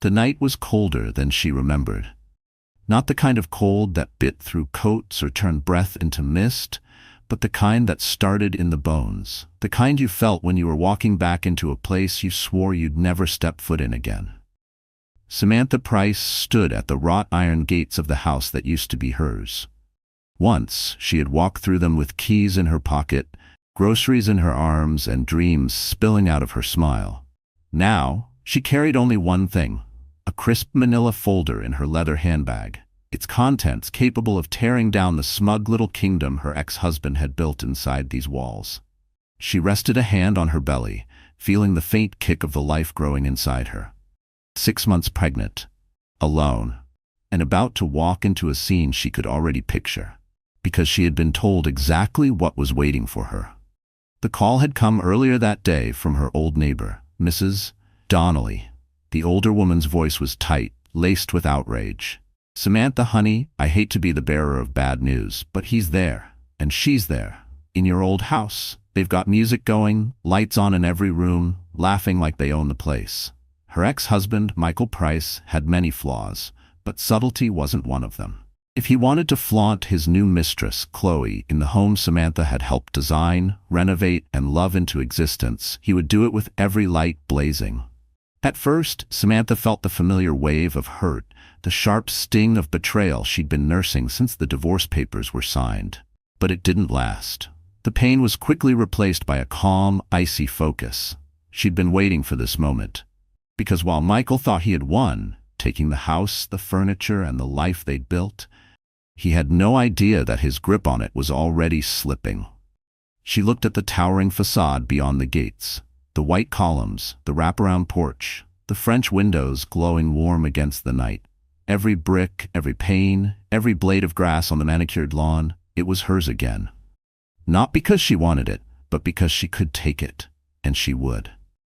The night was colder than she remembered. Not the kind of cold that bit through coats or turned breath into mist, but the kind that started in the bones, the kind you felt when you were walking back into a place you swore you'd never step foot in again. Samantha Price stood at the wrought iron gates of the house that used to be hers. Once, she had walked through them with keys in her pocket, groceries in her arms, and dreams spilling out of her smile. Now, she carried only one thing: a crisp manila folder in her leather handbag, its contents capable of tearing down the smug little kingdom her ex-husband had built inside these walls. She rested a hand on her belly, feeling the faint kick of the life growing inside her. 6 months pregnant, alone, and about to walk into a scene she could already picture, because she had been told exactly what was waiting for her. The call had come earlier that day from her old neighbor, Mrs. Donnelly. The older woman's voice was tight, laced with outrage. "Samantha, honey, I hate to be the bearer of bad news, but he's there, and she's there, in your old house. They've got music going, lights on in every room, laughing like they own the place." Her ex-husband, Michael Price, had many flaws, but subtlety wasn't one of them. If he wanted to flaunt his new mistress, Chloe, in the home Samantha had helped design, renovate, and love into existence, he would do it with every light blazing. At first, Samantha felt the familiar wave of hurt, the sharp sting of betrayal she'd been nursing since the divorce papers were signed. But it didn't last. The pain was quickly replaced by a calm, icy focus. She'd been waiting for this moment. Because while Michael thought he had won, taking the house, the furniture, and the life they'd built, he had no idea that his grip on it was already slipping. She looked at the towering facade beyond the gates, the white columns, the wraparound porch, the French windows glowing warm against the night. Every brick, every pane, every blade of grass on the manicured lawn, it was hers again. Not because she wanted it, but because she could take it, and she would.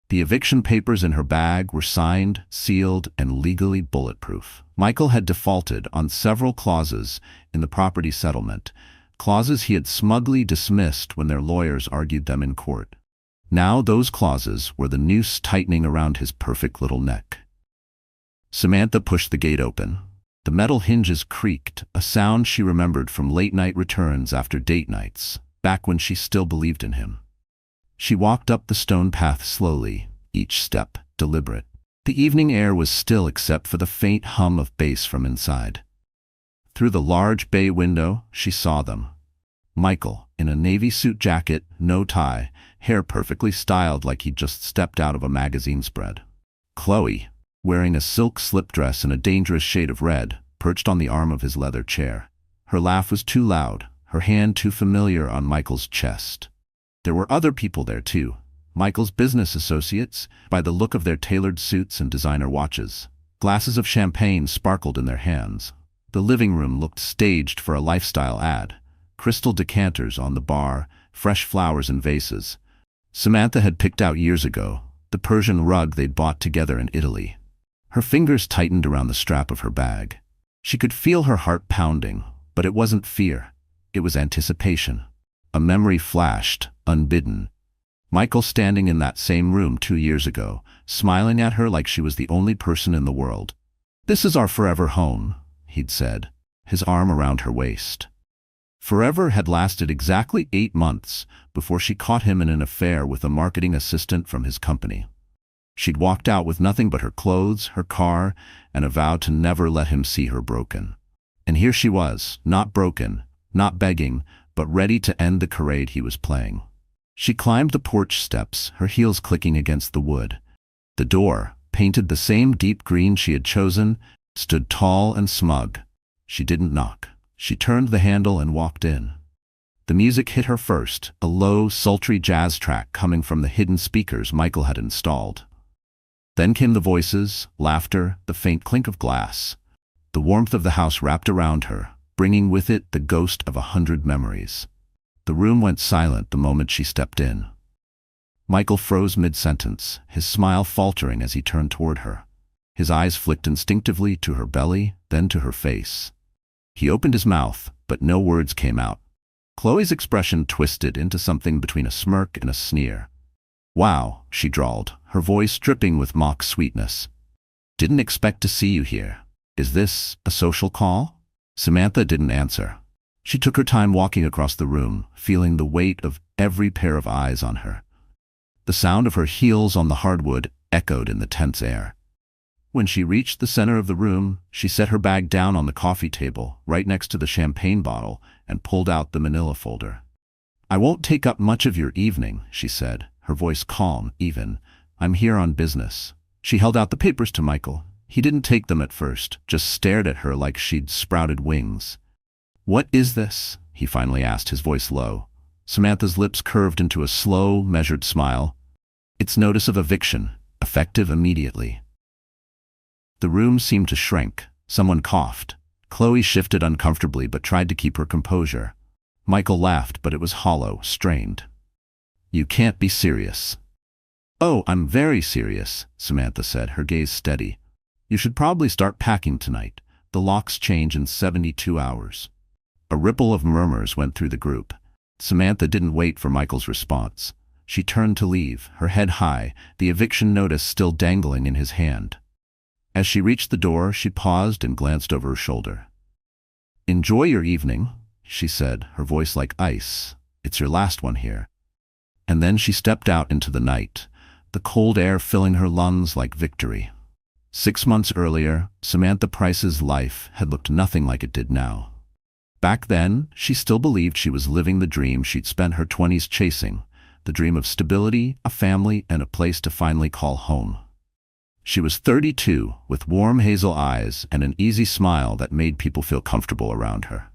The eviction papers in her bag were signed, sealed, and legally bulletproof. Michael had defaulted on several clauses in the property settlement, clauses he had smugly dismissed when their lawyers argued them in court. Now those clauses were the noose tightening around his perfect little neck. Samantha pushed the gate open. The metal hinges creaked, a sound she remembered from late-night returns after date nights, back when she still believed in him. She walked up the stone path slowly, each step deliberate. The evening air was still except for the faint hum of bass from inside. Through the large bay window, she saw them. Michael, in a navy suit jacket, no tie, hair perfectly styled like he'd just stepped out of a magazine spread. Chloe, wearing a silk slip dress in a dangerous shade of red, perched on the arm of his leather chair. Her laugh was too loud, her hand too familiar on Michael's chest. There were other people there too, Michael's business associates, by the look of their tailored suits and designer watches. Glasses of champagne sparkled in their hands. The living room looked staged for a lifestyle ad. Crystal decanters on the bar, fresh flowers in vases. Samantha had picked out years ago the Persian rug they'd bought together in Italy. Her fingers tightened around the strap of her bag. She could feel her heart pounding, but it wasn't fear. It was anticipation. A memory flashed, unbidden. Michael standing in that same room 2 years ago, smiling at her like she was the only person in the world. "This is our forever home," he'd said, his arm around her waist. Forever had lasted exactly 8 months before she caught him in an affair with a marketing assistant from his company. She'd walked out with nothing but her clothes, her car, and a vow to never let him see her broken. And here she was, not broken, not begging, but ready to end the charade he was playing. She climbed the porch steps, her heels clicking against the wood. The door, painted the same deep green she had chosen, stood tall and smug. She didn't knock. She turned the handle and walked in. The music hit her first, a low, sultry jazz track coming from the hidden speakers Michael had installed. Then came the voices, laughter, the faint clink of glass. The warmth of the house wrapped around her, bringing with it the ghost of 100 memories. The room went silent the moment she stepped in. Michael froze mid-sentence, his smile faltering as he turned toward her. His eyes flicked instinctively to her belly, then to her face. He opened his mouth, but no words came out. Chloe's expression twisted into something between a smirk and a sneer. "Wow," she drawled, her voice dripping with mock sweetness. Didn't expect to see you here. Is this a social call? Samantha didn't answer. She took her time walking across the room, feeling the weight of every pair of eyes on her. The sound of her heels on the hardwood echoed in the tense air. When she reached the center of the room, she set her bag down on the coffee table, right next to the champagne bottle, and pulled out the manila folder. "I won't take up much of your evening," she said, her voice calm, even. "I'm here on business." She held out the papers to Michael. He didn't take them at first, just stared at her like she'd sprouted wings. "What is this?" he finally asked, his voice low. Samantha's lips curved into a slow, measured smile. "It's notice of eviction, effective immediately." The room seemed to shrink. Someone coughed. Chloe shifted uncomfortably but tried to keep her composure. Michael laughed, but it was hollow, strained. "You can't be serious." "Oh, I'm very serious," Samantha said, her gaze steady. "You should probably start packing tonight. The locks change in 72 hours. A ripple of murmurs went through the group. Samantha didn't wait for Michael's response. She turned to leave, her head high, the eviction notice still dangling in his hand. As she reached the door, she paused and glanced over her shoulder. "Enjoy your evening," she said, her voice like ice. "It's your last one here." And then she stepped out into the night, the cold air filling her lungs like victory. 6 months earlier, Samantha Price's life had looked nothing like it did now. Back then, she still believed she was living the dream she'd spent her 20s chasing, the dream of stability, a family, and a place to finally call home. She was 32, with warm hazel eyes and an easy smile that made people feel comfortable around her.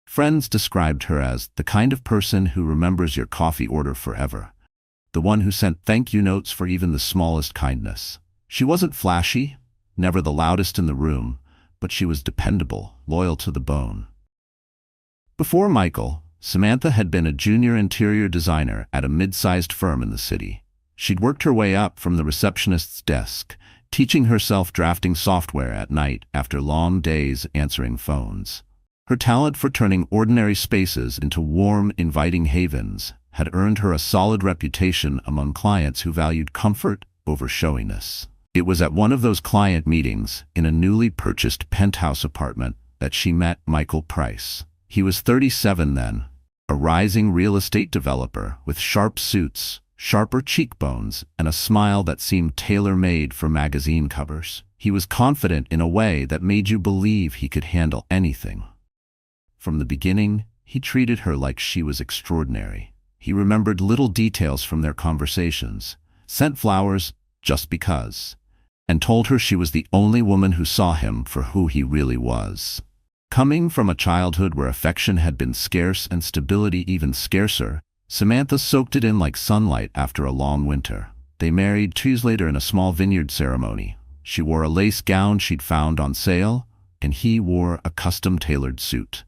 Friends described her as the kind of person who remembers your coffee order forever, the one who sent thank you notes for even the smallest kindness. She wasn't flashy, never the loudest in the room, but she was dependable, loyal to the bone. Before Michael, Samantha had been a junior interior designer at a mid-sized firm in the city. She'd worked her way up from the receptionist's desk, teaching herself drafting software at night after long days answering phones. Her talent for turning ordinary spaces into warm, inviting havens had earned her a solid reputation among clients who valued comfort over showiness. It was at one of those client meetings in a newly purchased penthouse apartment that she met Michael Price. He was 37 then, a rising real estate developer with sharp suits, sharper cheekbones, and a smile that seemed tailor-made for magazine covers. He was confident in a way that made you believe he could handle anything. From the beginning, he treated her like she was extraordinary. He remembered little details from their conversations, sent flowers just because, and told her she was the only woman who saw him for who he really was. Coming from a childhood where affection had been scarce and stability even scarcer, Samantha soaked it in like sunlight after a long winter. They married 2 years later in a small vineyard ceremony. She wore a lace gown she'd found on sale, and he wore a custom-tailored suit.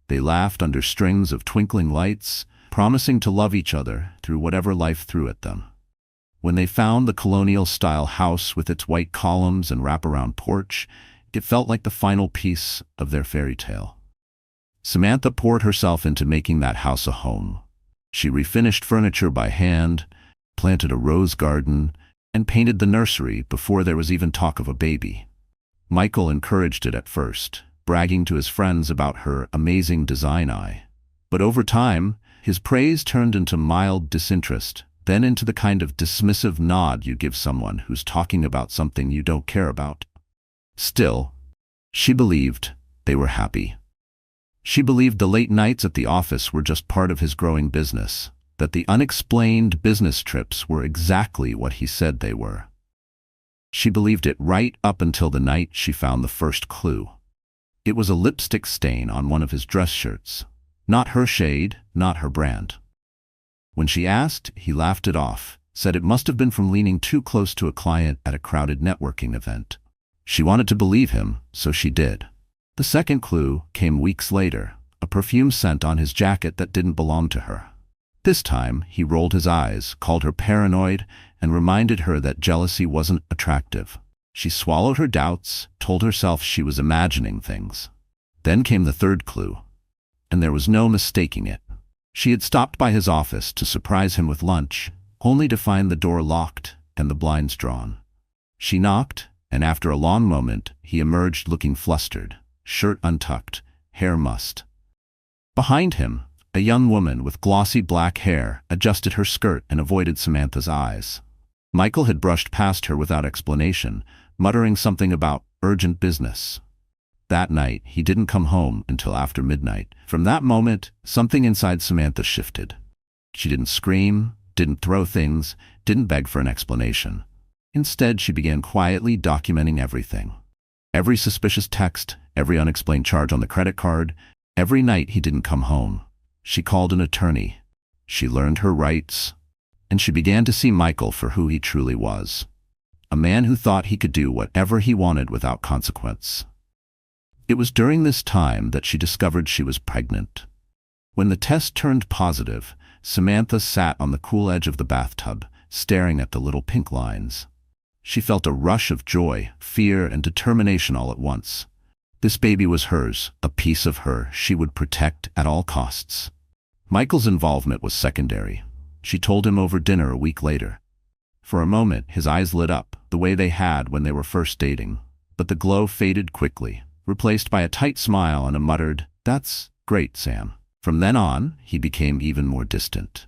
They laughed under strings of twinkling lights, promising to love each other through whatever life threw at them. When they found the colonial-style house with its white columns and wraparound porch, it felt like the final piece of their fairy tale. Samantha poured herself into making that house a home. She refinished furniture by hand, planted a rose garden, and painted the nursery before there was even talk of a baby. Michael encouraged it at first, bragging to his friends about her amazing design eye. But over time, his praise turned into mild disinterest, then into the kind of dismissive nod you give someone who's talking about something you don't care about. Still, she believed they were happy. She believed the late nights at the office were just part of his growing business, that the unexplained business trips were exactly what he said they were. She believed it right up until the night she found the first clue. It was a lipstick stain on one of his dress shirts. Not her shade, not her brand. When she asked, he laughed it off, said it must have been from leaning too close to a client at a crowded networking event. She wanted to believe him, so she did. The second clue came weeks later, a perfume scent on his jacket that didn't belong to her. This time, he rolled his eyes, called her paranoid, and reminded her that jealousy wasn't attractive. She swallowed her doubts, told herself she was imagining things. Then came the third clue, and there was no mistaking it. She had stopped by his office to surprise him with lunch, only to find the door locked and the blinds drawn. She knocked, and after a long moment, he emerged looking flustered, shirt untucked, hair mussed. Behind him, a young woman with glossy black hair adjusted her skirt and avoided Samantha's eyes. Michael had brushed past her without explanation, muttering something about urgent business. That night, he didn't come home until after midnight. From that moment, something inside Samantha shifted. She didn't scream, didn't throw things, didn't beg for an explanation. Instead, she began quietly documenting everything. Every suspicious text, every unexplained charge on the credit card, every night he didn't come home. She called an attorney. She learned her rights, and she began to see Michael for who he truly was. A man who thought he could do whatever he wanted without consequence. It was during this time that she discovered she was pregnant. When the test turned positive, Samantha sat on the cool edge of the bathtub, staring at the little pink lines. She felt a rush of joy, fear, and determination all at once. This baby was hers, a piece of her she would protect at all costs. Michael's involvement was secondary. She told him over dinner a week later. For a moment, his eyes lit up, the way they had when they were first dating. But the glow faded quickly, replaced by a tight smile and a muttered, "That's great, Sam." From then on, he became even more distant.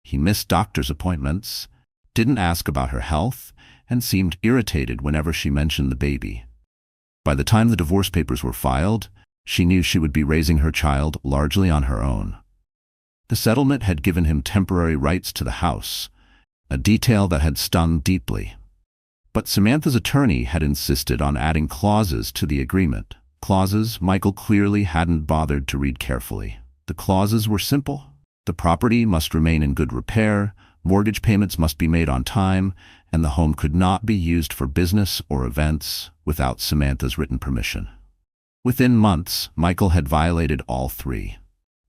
He missed doctor's appointments, didn't ask about her health, and seemed irritated whenever she mentioned the baby. By the time the divorce papers were filed, she knew she would be raising her child largely on her own. The settlement had given him temporary rights to the house, a detail that had stung deeply. But Samantha's attorney had insisted on adding clauses to the agreement, clauses Michael clearly hadn't bothered to read carefully. The clauses were simple. The property must remain in good repair, mortgage payments must be made on time, and the home could not be used for business or events without Samantha's written permission. Within months, Michael had violated all three.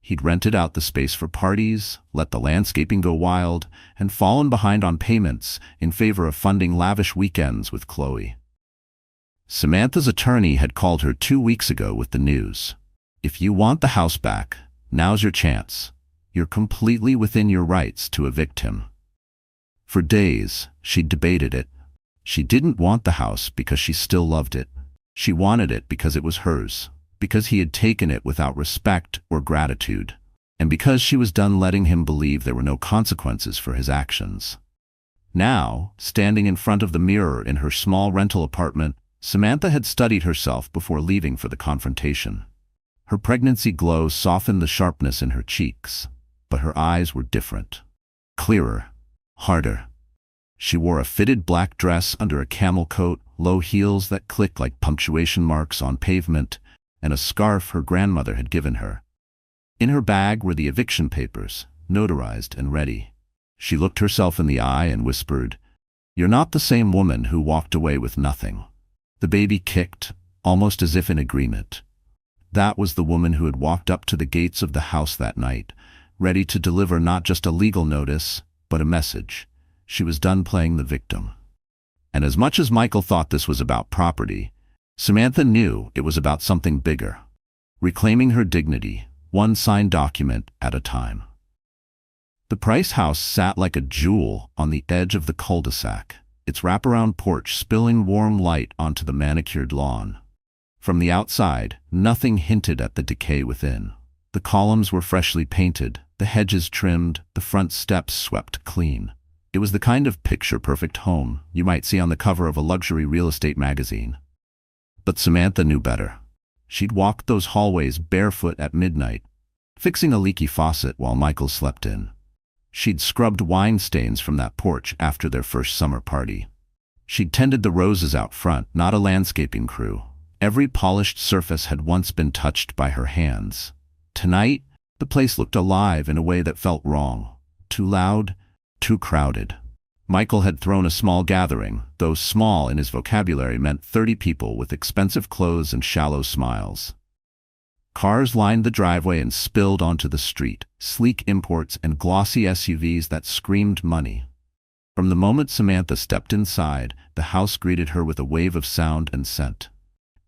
He'd rented out the space for parties, let the landscaping go wild, and fallen behind on payments in favor of funding lavish weekends with Chloe. Samantha's attorney had called her 2 weeks ago with the news. "If you want the house back, now's your chance. You're completely within your rights to evict him." For days, she'd debated it. She didn't want the house because she still loved it. She wanted it because it was hers, because he had taken it without respect or gratitude, and because she was done letting him believe there were no consequences for his actions. Now, standing in front of the mirror in her small rental apartment, Samantha had studied herself before leaving for the confrontation. Her pregnancy glow softened the sharpness in her cheeks, but her eyes were different. Clearer, harder. She wore a fitted black dress under a camel coat, low heels that clicked like punctuation marks on pavement, and a scarf her grandmother had given her. In her bag were the eviction papers, notarized and ready. She looked herself in the eye and whispered, "You're not the same woman who walked away with nothing." The baby kicked, almost as if in agreement. That was the woman who had walked up to the gates of the house that night, ready to deliver not just a legal notice, but a message. She was done playing the victim. And as much as Michael thought this was about property, Samantha knew it was about something bigger. Reclaiming her dignity, one signed document at a time. The Price house sat like a jewel on the edge of the cul-de-sac, its wraparound porch spilling warm light onto the manicured lawn. From the outside, nothing hinted at the decay within. The columns were freshly painted, the hedges trimmed, the front steps swept clean. It was the kind of picture-perfect home you might see on the cover of a luxury real estate magazine. But Samantha knew better. She'd walked those hallways barefoot at midnight, fixing a leaky faucet while Michael slept in. She'd scrubbed wine stains from that porch after their first summer party. She'd tended the roses out front, not a landscaping crew. Every polished surface had once been touched by her hands. Tonight, the place looked alive in a way that felt wrong. Too loud, too crowded. Michael had thrown a small gathering, though small in his vocabulary meant 30 people with expensive clothes and shallow smiles. Cars lined the driveway and spilled onto the street, sleek imports and glossy SUVs that screamed money. From the moment Samantha stepped inside, the house greeted her with a wave of sound and scent.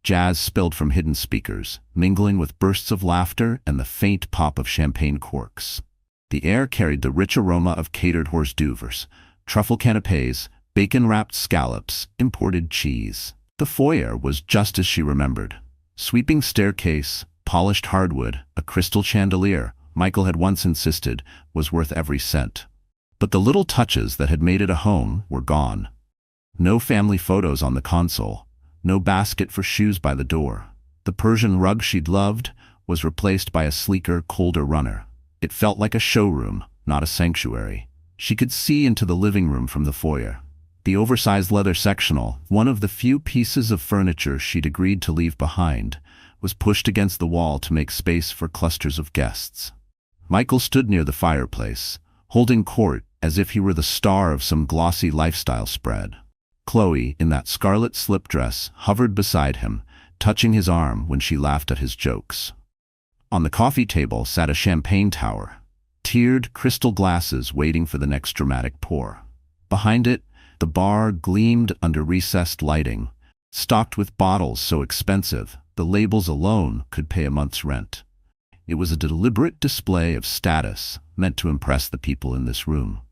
Jazz spilled from hidden speakers, mingling with bursts of laughter and the faint pop of champagne corks. The air carried the rich aroma of catered hors d'oeuvres, truffle canapés, bacon-wrapped scallops, imported cheese. The foyer was just as she remembered. Sweeping staircase, polished hardwood, a crystal chandelier, Michael had once insisted, was worth every cent. But the little touches that had made it a home were gone. No family photos on the console, no basket for shoes by the door. The Persian rug she'd loved was replaced by a sleeker, colder runner. It felt like a showroom, not a sanctuary. She could see into the living room from the foyer. The oversized leather sectional, one of the few pieces of furniture she'd agreed to leave behind, was pushed against the wall to make space for clusters of guests. Michael stood near the fireplace, holding court as if he were the star of some glossy lifestyle spread. Chloe, in that scarlet slip dress, hovered beside him, touching his arm when she laughed at his jokes. On the coffee table sat a champagne tower, tiered crystal glasses waiting for the next dramatic pour. Behind it, the bar gleamed under recessed lighting, stocked with bottles so expensive the labels alone could pay a month's rent. It was a deliberate display of status meant to impress the people in this room.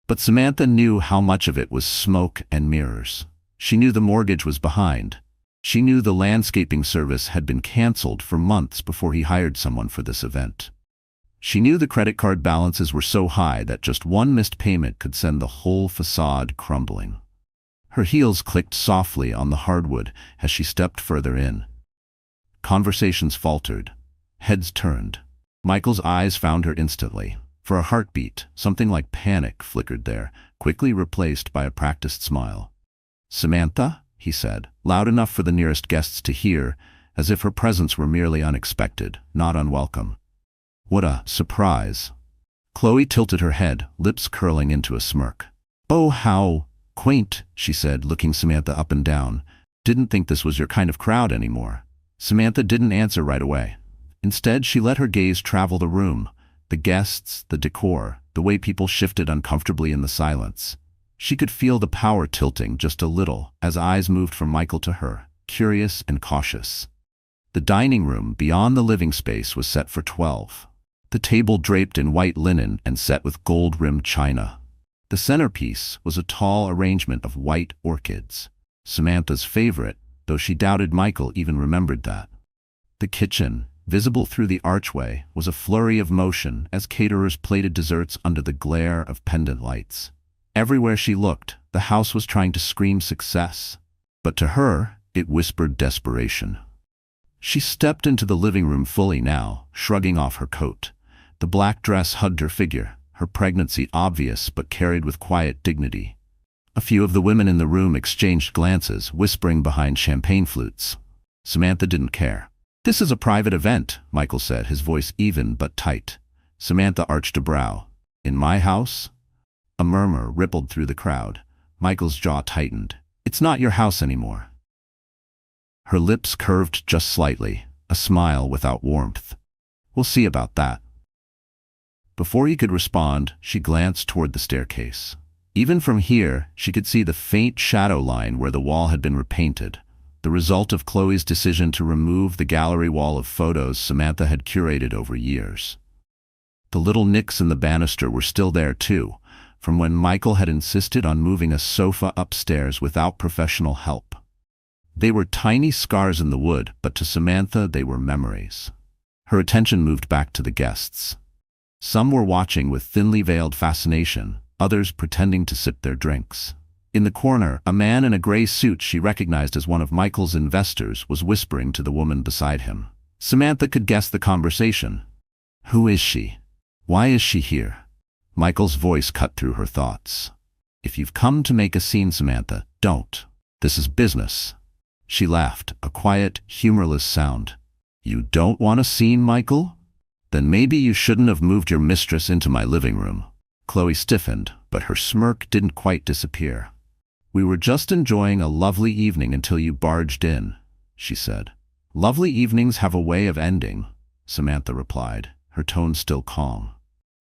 But Samantha knew how much of it was smoke and mirrors. She knew the mortgage was behind. She knew the landscaping service had been canceled for months before he hired someone for this event. She knew the credit card balances were so high that just one missed payment could send the whole facade crumbling. Her heels clicked softly on the hardwood as she stepped further in. Conversations faltered. Heads turned. Michael's eyes found her instantly. For a heartbeat, something like panic flickered there, quickly replaced by a practiced smile. "Samantha?" he said, loud enough for the nearest guests to hear, as if her presence were merely unexpected, not unwelcome. "What a surprise." Chloe tilted her head, lips curling into a smirk. "Oh, how quaint," she said, looking Samantha up and down. "Didn't think this was your kind of crowd anymore." Samantha didn't answer right away. Instead, she let her gaze travel the room, the guests, the decor, the way people shifted uncomfortably in the silence. She could feel the power tilting just a little as eyes moved from Michael to her, curious and cautious. The dining room, beyond the living space, was set for 12. The table draped in white linen and set with gold-rimmed china. The centerpiece was a tall arrangement of white orchids, Samantha's favorite, though she doubted Michael even remembered that. The kitchen, visible through the archway, was a flurry of motion as caterers plated desserts under the glare of pendant lights. Everywhere she looked, the house was trying to scream success, but to her, it whispered desperation. She stepped into the living room fully now, shrugging off her coat. The black dress hugged her figure, her pregnancy obvious but carried with quiet dignity. A few of the women in the room exchanged glances, whispering behind champagne flutes. Samantha didn't care. "This is a private event," Michael said, his voice even but tight. Samantha arched a brow. "In my house?" A murmur rippled through the crowd. Michael's jaw tightened. "It's not your house anymore." Her lips curved just slightly, a smile without warmth. "We'll see about that." Before he could respond, she glanced toward the staircase. Even from here, she could see the faint shadow line where the wall had been repainted, the result of Chloe's decision to remove the gallery wall of photos Samantha had curated over years. The little nicks in the banister were still there too, from when Michael had insisted on moving a sofa upstairs without professional help. They were tiny scars in the wood, but to Samantha they were memories. Her attention moved back to the guests. Some were watching with thinly veiled fascination, others pretending to sip their drinks. In the corner, a man in a gray suit she recognized as one of Michael's investors was whispering to the woman beside him. Samantha could guess the conversation. "Who is she? Why is she here?" Michael's voice cut through her thoughts. "If you've come to make a scene, Samantha, don't. This is business." She laughed, a quiet, humorless sound. "You don't want a scene, Michael? Then maybe you shouldn't have moved your mistress into my living room." Chloe stiffened, but her smirk didn't quite disappear. "We were just enjoying a lovely evening until you barged in," she said. "Lovely evenings have a way of ending," Samantha replied, her tone still calm.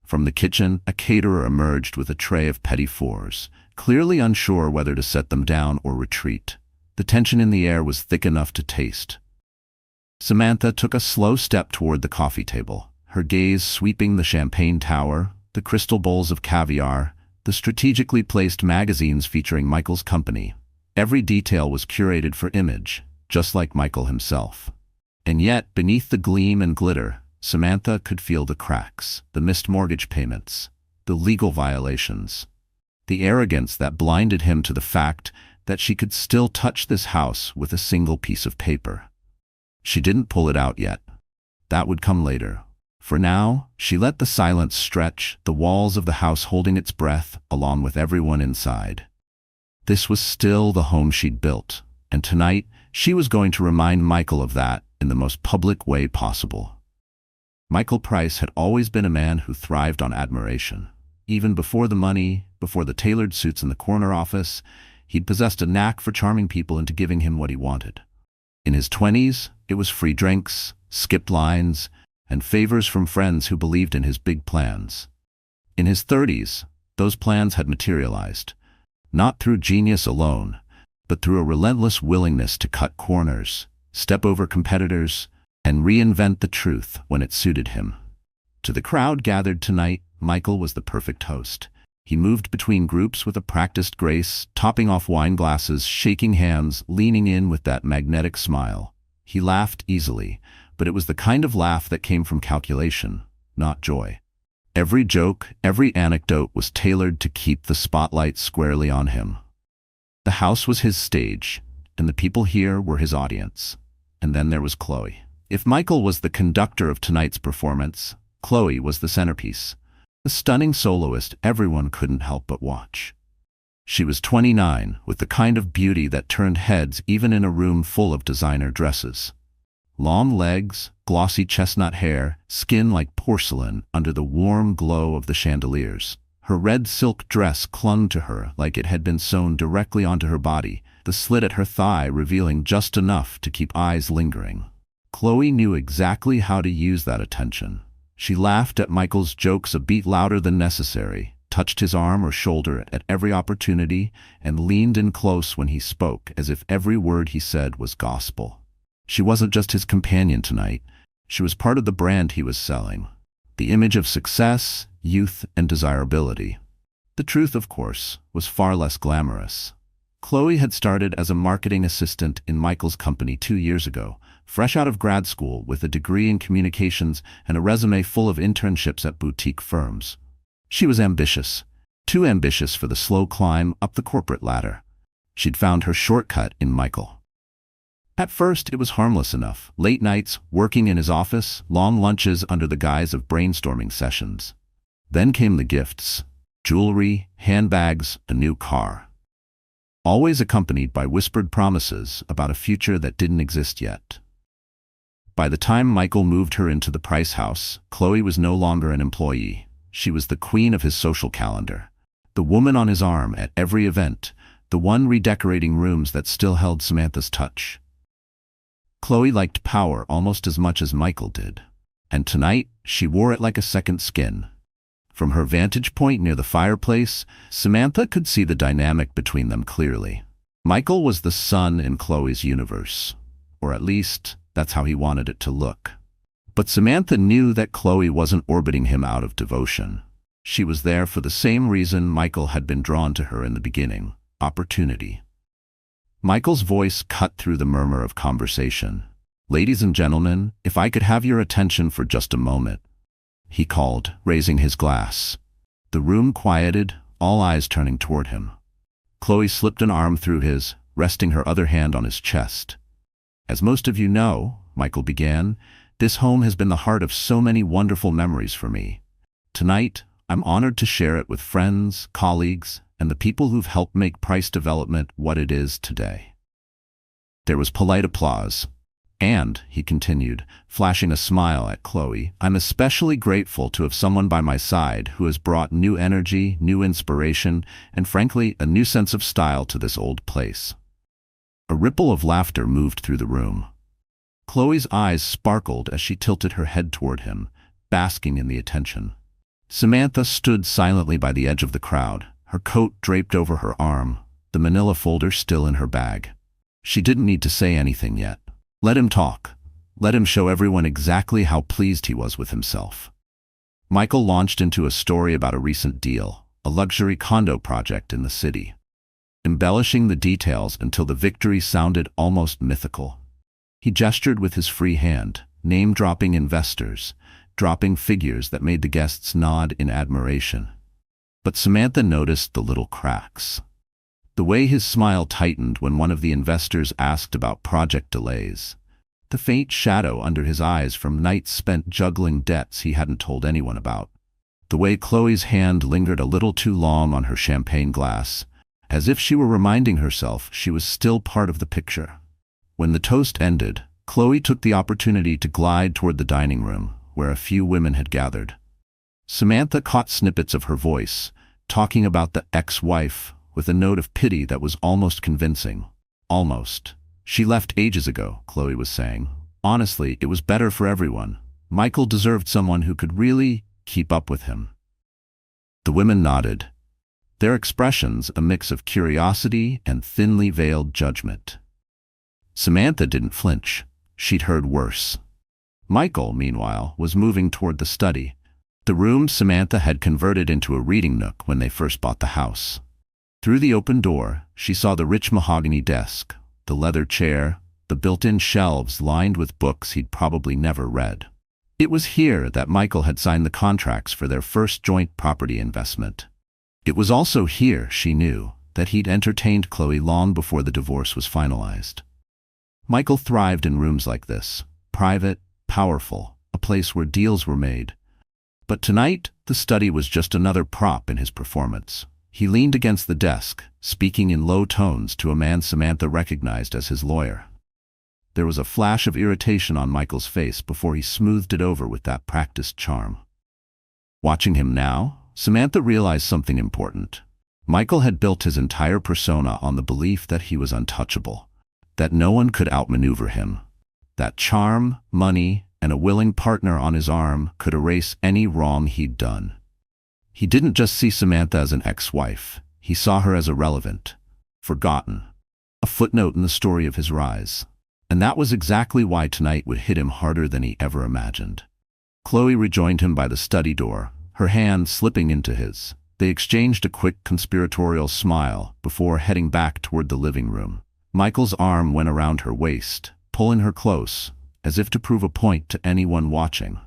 From the kitchen, a caterer emerged with a tray of petit fours, clearly unsure whether to set them down or retreat. The tension in the air was thick enough to taste. Samantha took a slow step toward the coffee table, her gaze sweeping the champagne tower, the crystal bowls of caviar, the strategically placed magazines featuring Michael's company. Every detail was curated for image, just like Michael himself. And yet, beneath the gleam and glitter, Samantha could feel the cracks, the missed mortgage payments, the legal violations, the arrogance that blinded him to the fact that she could still touch this house with a single piece of paper. She didn't pull it out yet. That would come later. For now, she let the silence stretch, the walls of the house holding its breath, along with everyone inside. This was still the home she'd built, and tonight she was going to remind Michael of that in the most public way possible. Michael Price had always been a man who thrived on admiration. Even before the money, before the tailored suits in the corner office, he'd possessed a knack for charming people into giving him what he wanted. In his 20s, it was free drinks, skipped lines, and favors from friends who believed in his big plans. In his 30s, those plans had materialized, not through genius alone, but through a relentless willingness to cut corners, step over competitors, and reinvent the truth when it suited him. To the crowd gathered tonight, Michael was the perfect host. He moved between groups with a practiced grace, topping off wine glasses, shaking hands, leaning in with that magnetic smile. He laughed easily, but it was the kind of laugh that came from calculation, not joy. Every joke, every anecdote was tailored to keep the spotlight squarely on him. The house was his stage, and the people here were his audience. And then there was Chloe. If Michael was the conductor of tonight's performance, Chloe was the centerpiece. The stunning soloist everyone couldn't help but watch. She was 29, with the kind of beauty that turned heads even in a room full of designer dresses. Long legs, glossy chestnut hair, skin like porcelain under the warm glow of the chandeliers. Her red silk dress clung to her like it had been sewn directly onto her body, the slit at her thigh revealing just enough to keep eyes lingering. Chloe knew exactly how to use that attention. She laughed at Michael's jokes a beat louder than necessary, touched his arm or shoulder at every opportunity, and leaned in close when he spoke as if every word he said was gospel. She wasn't just his companion tonight. She was part of the brand he was selling. The image of success, youth, and desirability. The truth, of course, was far less glamorous. Chloe had started as a marketing assistant in Michael's company 2 years ago, fresh out of grad school with a degree in communications and a resume full of internships at boutique firms. She was ambitious, too ambitious for the slow climb up the corporate ladder. She'd found her shortcut in Michael. At first, it was harmless enough. Late nights, working in his office, long lunches under the guise of brainstorming sessions. Then came the gifts: jewelry, handbags, a new car. Always accompanied by whispered promises about a future that didn't exist yet. By the time Michael moved her into the Price house, Chloe was no longer an employee. She was the queen of his social calendar, the woman on his arm at every event, the one redecorating rooms that still held Samantha's touch. Chloe liked power almost as much as Michael did, and tonight she wore it like a second skin. From her vantage point near the fireplace, Samantha could see the dynamic between them clearly. Michael was the sun in Chloe's universe, or at least that's how he wanted it to look. But Samantha knew that Chloe wasn't orbiting him out of devotion. She was there for the same reason Michael had been drawn to her in the beginning: opportunity. Michael's voice cut through the murmur of conversation. "Ladies and gentlemen, if I could have your attention for just a moment," he called, raising his glass. The room quieted, all eyes turning toward him. Chloe slipped an arm through his, resting her other hand on his chest. "As most of you know," Michael began, "this home has been the heart of so many wonderful memories for me. Tonight, I'm honored to share it with friends, colleagues, and the people who've helped make Price Development what it is today." There was polite applause. "And," he continued, flashing a smile at Chloe, "I'm especially grateful to have someone by my side who has brought new energy, new inspiration, and frankly, a new sense of style to this old place." A ripple of laughter moved through the room. Chloe's eyes sparkled as she tilted her head toward him, basking in the attention. Samantha stood silently by the edge of the crowd, her coat draped over her arm, the manila folder still in her bag. She didn't need to say anything yet. Let him talk. Let him show everyone exactly how pleased he was with himself. Michael launched into a story about a recent deal, a luxury condo project in the city, embellishing the details until the victory sounded almost mythical. He gestured with his free hand, name-dropping investors, dropping figures that made the guests nod in admiration. But Samantha noticed the little cracks. The way his smile tightened when one of the investors asked about project delays. The faint shadow under his eyes from nights spent juggling debts he hadn't told anyone about. The way Chloe's hand lingered a little too long on her champagne glass, as if she were reminding herself she was still part of the picture. When the toast ended, Chloe took the opportunity to glide toward the dining room, where a few women had gathered. Samantha caught snippets of her voice, talking about the ex-wife, with a note of pity that was almost convincing. Almost. She left ages ago, Chloe was saying. Honestly, it was better for everyone. Michael deserved someone who could really keep up with him. The women nodded, their expressions a mix of curiosity and thinly veiled judgment. Samantha didn't flinch. She'd heard worse. Michael, meanwhile, was moving toward the study, the room Samantha had converted into a reading nook when they first bought the house. Through the open door, she saw the rich mahogany desk, the leather chair, the built-in shelves lined with books he'd probably never read. It was here that Michael had signed the contracts for their first joint property investment. It was also here, she knew, that he'd entertained Chloe long before the divorce was finalized. Michael thrived in rooms like this, private, powerful, a place where deals were made. But tonight, the study was just another prop in his performance. He leaned against the desk, speaking in low tones to a man Samantha recognized as his lawyer. There was a flash of irritation on Michael's face before he smoothed it over with that practiced charm. Watching him now, Samantha realized something important. Michael had built his entire persona on the belief that he was untouchable, that no one could outmaneuver him, that charm, money, and a willing partner on his arm could erase any wrong he'd done. He didn't just see Samantha as an ex-wife. He saw her as irrelevant, forgotten, a footnote in the story of his rise. And that was exactly why tonight would hit him harder than he ever imagined. Chloe rejoined him by the study door, her hand slipping into his. They exchanged a quick conspiratorial smile before heading back toward the living room. Michael's arm went around her waist, pulling her close, as if to prove a point to anyone watching.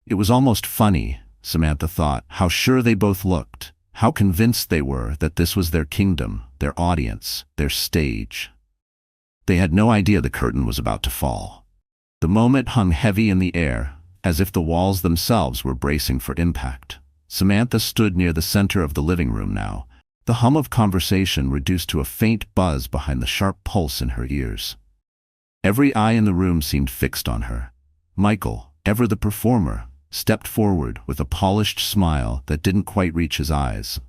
It was almost funny, Samantha thought, how sure they both looked, how convinced they were that this was their kingdom, their audience, their stage. They had no idea the curtain was about to fall. The moment hung heavy in the air, as if the walls themselves were bracing for impact. Samantha stood near the center of the living room now, the hum of conversation reduced to a faint buzz behind the sharp pulse in her ears. Every eye in the room seemed fixed on her. Michael, ever the performer, stepped forward with a polished smile that didn't quite reach his eyes.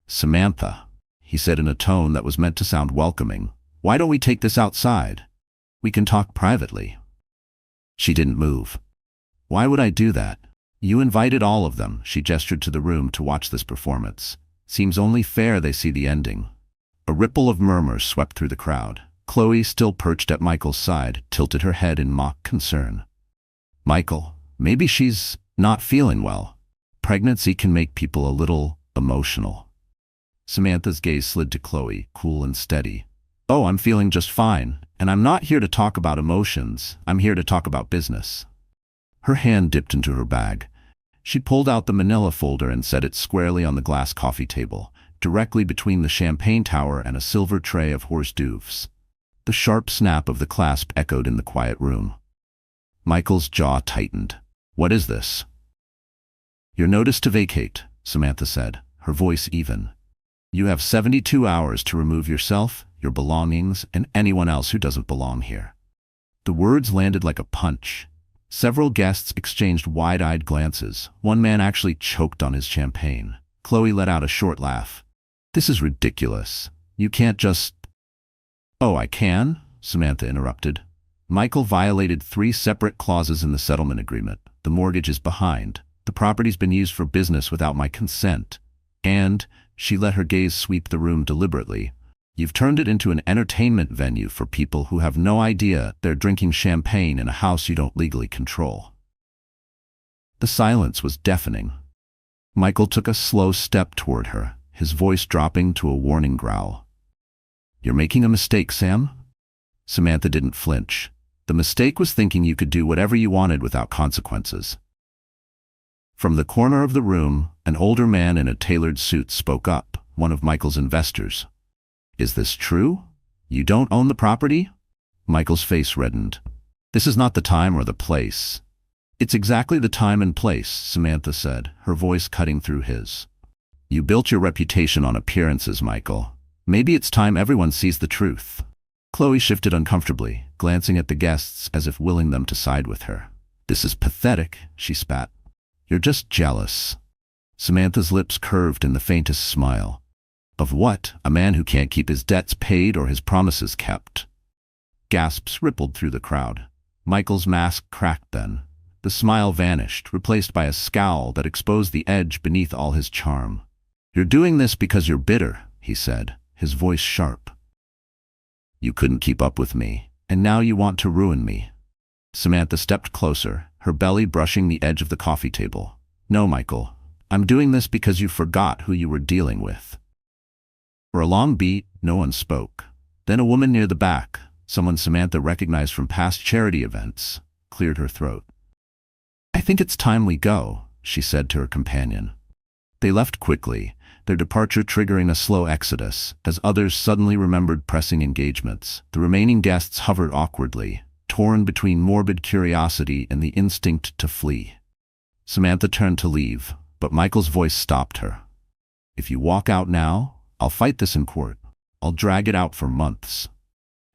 "Samantha," he said in a tone that was meant to sound welcoming, "why don't we take this outside? We can talk privately." She didn't move. "Why would I do that? You invited all of them," she gestured to the room to watch this performance. "Seems only fair they see the ending." A ripple of murmurs swept through the crowd. Chloe, still perched at Michael's side, tilted her head in mock concern. "Michael, maybe she's not feeling well. Pregnancy can make people a little emotional." Samantha's gaze slid to Chloe, cool and steady. "Oh, I'm feeling just fine, and I'm not here to talk about emotions. I'm here to talk about business." Her hand dipped into her bag. She pulled out the manila folder and set it squarely on the glass coffee table, directly between the champagne tower and a silver tray of hors d'oeuvres. The sharp snap of the clasp echoed in the quiet room. Michael's jaw tightened. "What is this?" "Your notice to vacate," Samantha said, her voice even. "You have 72 hours to remove yourself, your belongings, and anyone else who doesn't belong here." The words landed like a punch. Several guests exchanged wide-eyed glances. One man actually choked on his champagne. Chloe let out a short laugh. "This is ridiculous. You can't just—" "Oh, I can?" Samantha interrupted. "Michael violated 3 separate clauses in the settlement agreement. The mortgage is behind. The property's been used for business without my consent. And," she let her gaze sweep the room deliberately, "you've turned it into an entertainment venue for people who have no idea they're drinking champagne in a house you don't legally control." The silence was deafening. Michael took a slow step toward her, his voice dropping to a warning growl. "You're making a mistake, Sam?" Samantha didn't flinch. The mistake was thinking you could do whatever you wanted without consequences. From the corner of the room, an older man in a tailored suit spoke up, one of Michael's investors. "Is this true? You don't own the property?" Michael's face reddened. "This is not the time or the place." "It's exactly the time and place," Samantha said, her voice cutting through his. "You built your reputation on appearances, Michael. Maybe it's time everyone sees the truth." Chloe shifted uncomfortably, glancing at the guests as if willing them to side with her. "This is pathetic," she spat. "You're just jealous." Samantha's lips curved in the faintest smile. "Of what? A man who can't keep his debts paid or his promises kept." Gasps rippled through the crowd. Michael's mask cracked then. The smile vanished, replaced by a scowl that exposed the edge beneath all his charm. "You're doing this because you're bitter," he said, his voice sharp. "You couldn't keep up with me, and now you want to ruin me." Samantha stepped closer, her belly brushing the edge of the coffee table. "No, Michael. I'm doing this because you forgot who you were dealing with." For a long beat, no one spoke. Then a woman near the back, someone Samantha recognized from past charity events, cleared her throat. "I think it's time we go," she said to her companion. They left quickly, their departure triggering a slow exodus, as others suddenly remembered pressing engagements. The remaining guests hovered awkwardly, torn between morbid curiosity and the instinct to flee. Samantha turned to leave, but Michael's voice stopped her. "If you walk out now, I'll fight this in court. I'll drag it out for months."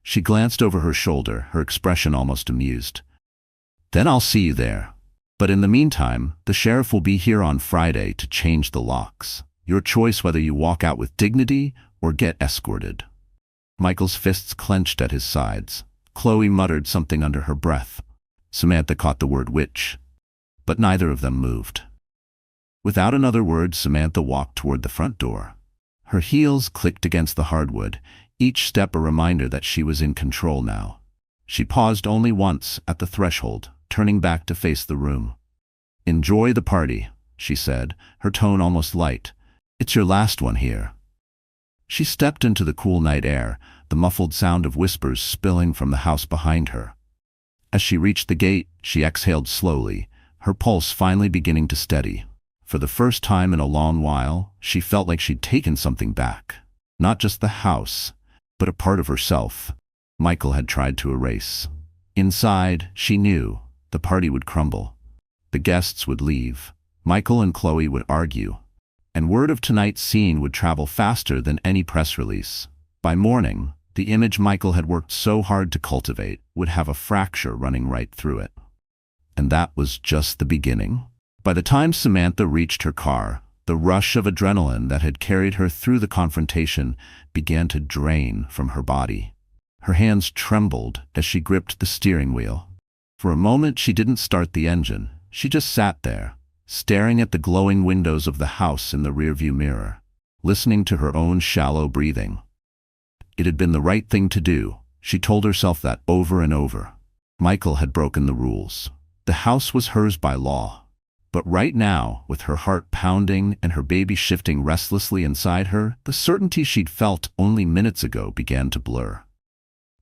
She glanced over her shoulder, her expression almost amused. "Then I'll see you there. But in the meantime, the sheriff will be here on Friday to change the locks. Your choice whether you walk out with dignity or get escorted." Michael's fists clenched at his sides. Chloe muttered something under her breath. Samantha caught the word witch. But neither of them moved. Without another word, Samantha walked toward the front door. Her heels clicked against the hardwood, each step a reminder that she was in control now. She paused only once at the threshold, turning back to face the room. "Enjoy the party," she said, her tone almost light. "It's your last one here." She stepped into the cool night air, the muffled sound of whispers spilling from the house behind her. As she reached the gate, she exhaled slowly, her pulse finally beginning to steady. For the first time in a long while, she felt like she'd taken something back. Not just the house, but a part of herself Michael had tried to erase. Inside, she knew, the party would crumble. The guests would leave. Michael and Chloe would argue. And word of tonight's scene would travel faster than any press release. By morning, the image Michael had worked so hard to cultivate would have a fracture running right through it. And that was just the beginning. By the time Samantha reached her car, the rush of adrenaline that had carried her through the confrontation began to drain from her body. Her hands trembled as she gripped the steering wheel. For a moment, she didn't start the engine. She just sat there, staring at the glowing windows of the house in the rearview mirror, listening to her own shallow breathing. It had been the right thing to do. She told herself that over and over. Michael had broken the rules. The house was hers by law. But right now, with her heart pounding and her baby shifting restlessly inside her, the certainty she'd felt only minutes ago began to blur.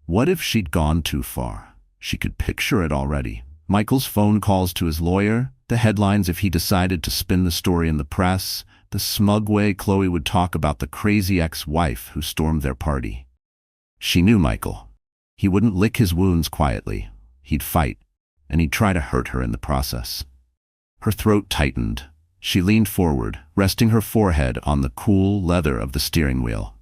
What if she'd gone too far? She could picture it already. Michael's phone calls to his lawyer, the headlines if he decided to spin the story in the press, the smug way Chloe would talk about the crazy ex-wife who stormed their party. She knew Michael. He wouldn't lick his wounds quietly. He'd fight, and he'd try to hurt her in the process. Her throat tightened. She leaned forward, resting her forehead on the cool leather of the steering wheel.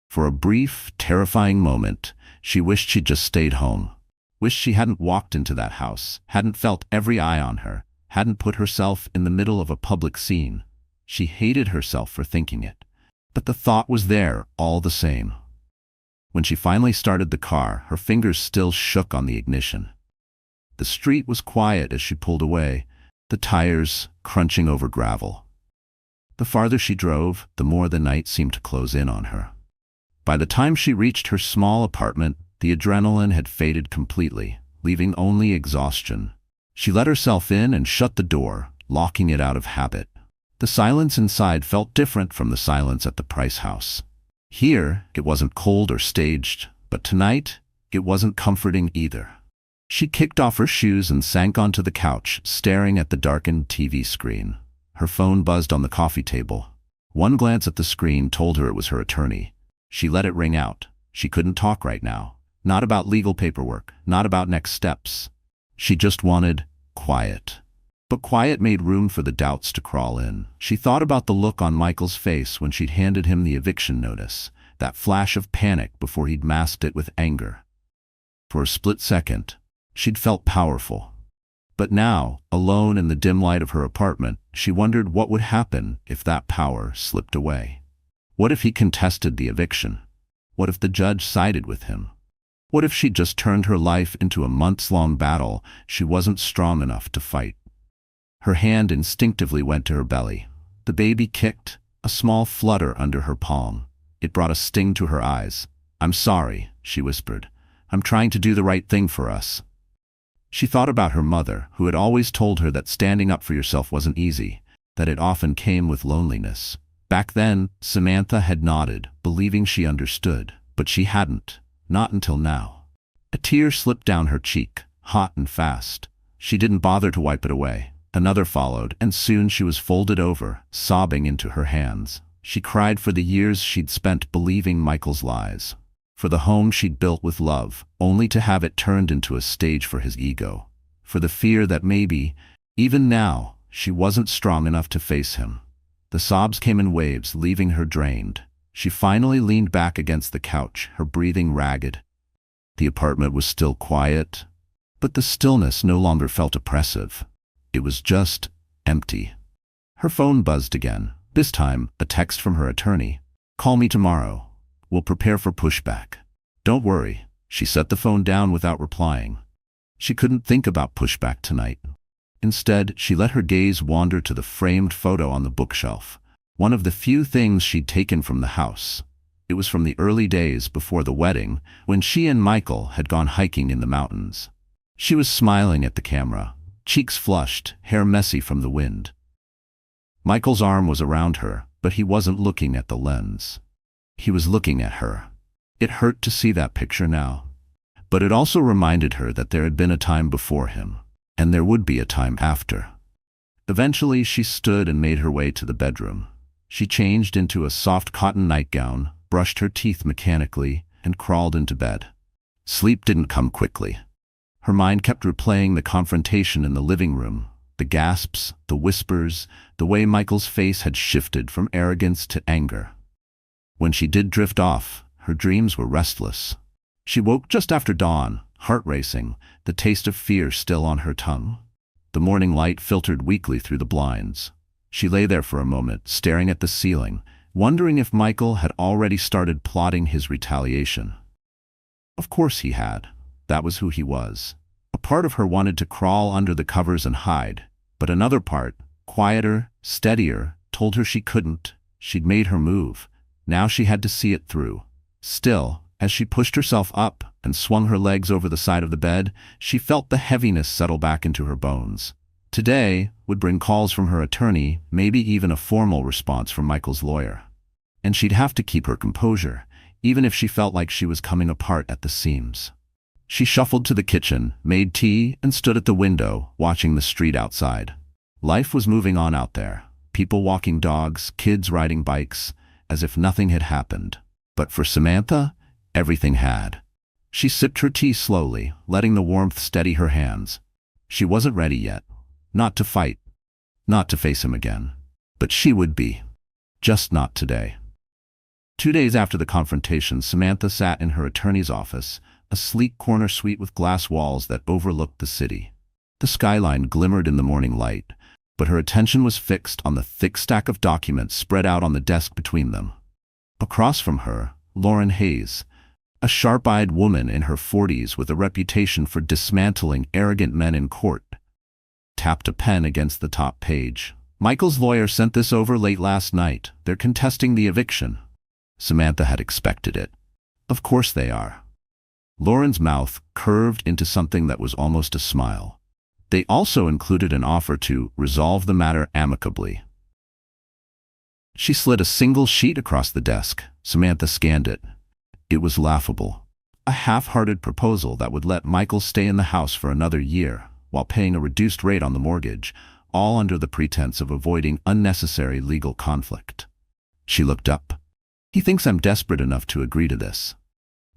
For a brief, terrifying moment, she wished she'd just stayed home. Wished she hadn't walked into that house, hadn't felt every eye on her, hadn't put herself in the middle of a public scene. She hated herself for thinking it. But the thought was there, all the same. When she finally started the car, her fingers still shook on the ignition. The street was quiet as she pulled away, the tires crunching over gravel. The farther she drove, the more the night seemed to close in on her. By the time she reached her small apartment, the adrenaline had faded completely, leaving only exhaustion. She let herself in and shut the door, locking it out of habit. The silence inside felt different from the silence at the Price house. Here, it wasn't cold or staged, but tonight, it wasn't comforting either. She kicked off her shoes and sank onto the couch, staring at the darkened TV screen. Her phone buzzed on the coffee table. One glance at the screen told her it was her attorney. She let it ring out. She couldn't talk right now. Not about legal paperwork, not about next steps. She just wanted quiet. But quiet made room for the doubts to crawl in. She thought about the look on Michael's face when she'd handed him the eviction notice, that flash of panic before he'd masked it with anger. For a split second, she'd felt powerful. But now, alone in the dim light of her apartment, she wondered what would happen if that power slipped away. What if he contested the eviction? What if the judge sided with him? What if she'd just turned her life into a months-long battle she wasn't strong enough to fight? Her hand instinctively went to her belly. The baby kicked, a small flutter under her palm. It brought a sting to her eyes. "I'm sorry," she whispered. "I'm trying to do the right thing for us." She thought about her mother, who had always told her that standing up for yourself wasn't easy, that it often came with loneliness. Back then, Samantha had nodded, believing she understood, but she hadn't, not until now. A tear slipped down her cheek, hot and fast. She didn't bother to wipe it away. Another followed, and soon she was folded over, sobbing into her hands. She cried for the years she'd spent believing Michael's lies, for the home she'd built with love, only to have it turned into a stage for his ego, for the fear that maybe, even now, she wasn't strong enough to face him. The sobs came in waves, leaving her drained. She finally leaned back against the couch, her breathing ragged. The apartment was still quiet, but the stillness no longer felt oppressive. It was just empty. Her phone buzzed again, this time a text from her attorney. "Call me tomorrow. We'll prepare for pushback." "Don't worry." She set the phone down without replying. She couldn't think about pushback tonight. Instead, she let her gaze wander to the framed photo on the bookshelf, one of the few things she'd taken from the house. It was from the early days before the wedding, when she and Michael had gone hiking in the mountains. She was smiling at the camera, cheeks flushed, hair messy from the wind. Michael's arm was around her, but he wasn't looking at the lens. He was looking at her. It hurt to see that picture now. But it also reminded her that there had been a time before him, and there would be a time after. Eventually, she stood and made her way to the bedroom. She changed into a soft cotton nightgown, brushed her teeth mechanically, and crawled into bed. Sleep didn't come quickly. Her mind kept replaying the confrontation in the living room, the gasps, the whispers, the way Michael's face had shifted from arrogance to anger. When she did drift off, her dreams were restless. She woke just after dawn, heart racing, the taste of fear still on her tongue. The morning light filtered weakly through the blinds. She lay there for a moment, staring at the ceiling, wondering if Michael had already started plotting his retaliation. Of course he had. That was who he was. A part of her wanted to crawl under the covers and hide, but another part, quieter, steadier, told her she couldn't. She'd made her move. Now she had to see it through. Still, as she pushed herself up and swung her legs over the side of the bed, she felt the heaviness settle back into her bones. Today would bring calls from her attorney, maybe even a formal response from Michael's lawyer. And she'd have to keep her composure, even if she felt like she was coming apart at the seams. She shuffled to the kitchen, made tea, and stood at the window, watching the street outside. Life was moving on out there. People walking dogs, kids riding bikes, as if nothing had happened. But for Samantha, everything had. She sipped her tea slowly, letting the warmth steady her hands. She wasn't ready yet. Not to fight. Not to face him again. But she would be. Just not today. 2 days after the confrontation, Samantha sat in her attorney's office, a sleek corner suite with glass walls that overlooked the city. The skyline glimmered in the morning light, but her attention was fixed on the thick stack of documents spread out on the desk between them. Across from her, Lauren Hayes, a sharp-eyed woman in her 40s with a reputation for dismantling arrogant men in court, tapped a pen against the top page. "Michael's lawyer sent this over late last night. They're contesting the eviction." Samantha had expected it. Of course they are. Lauren's mouth curved into something that was almost a smile. They also included an offer to resolve the matter amicably. She slid a single sheet across the desk. Samantha scanned it. It was laughable. A half-hearted proposal that would let Michael stay in the house for another year, while paying a reduced rate on the mortgage, all under the pretense of avoiding unnecessary legal conflict. She looked up. "He thinks I'm desperate enough to agree to this."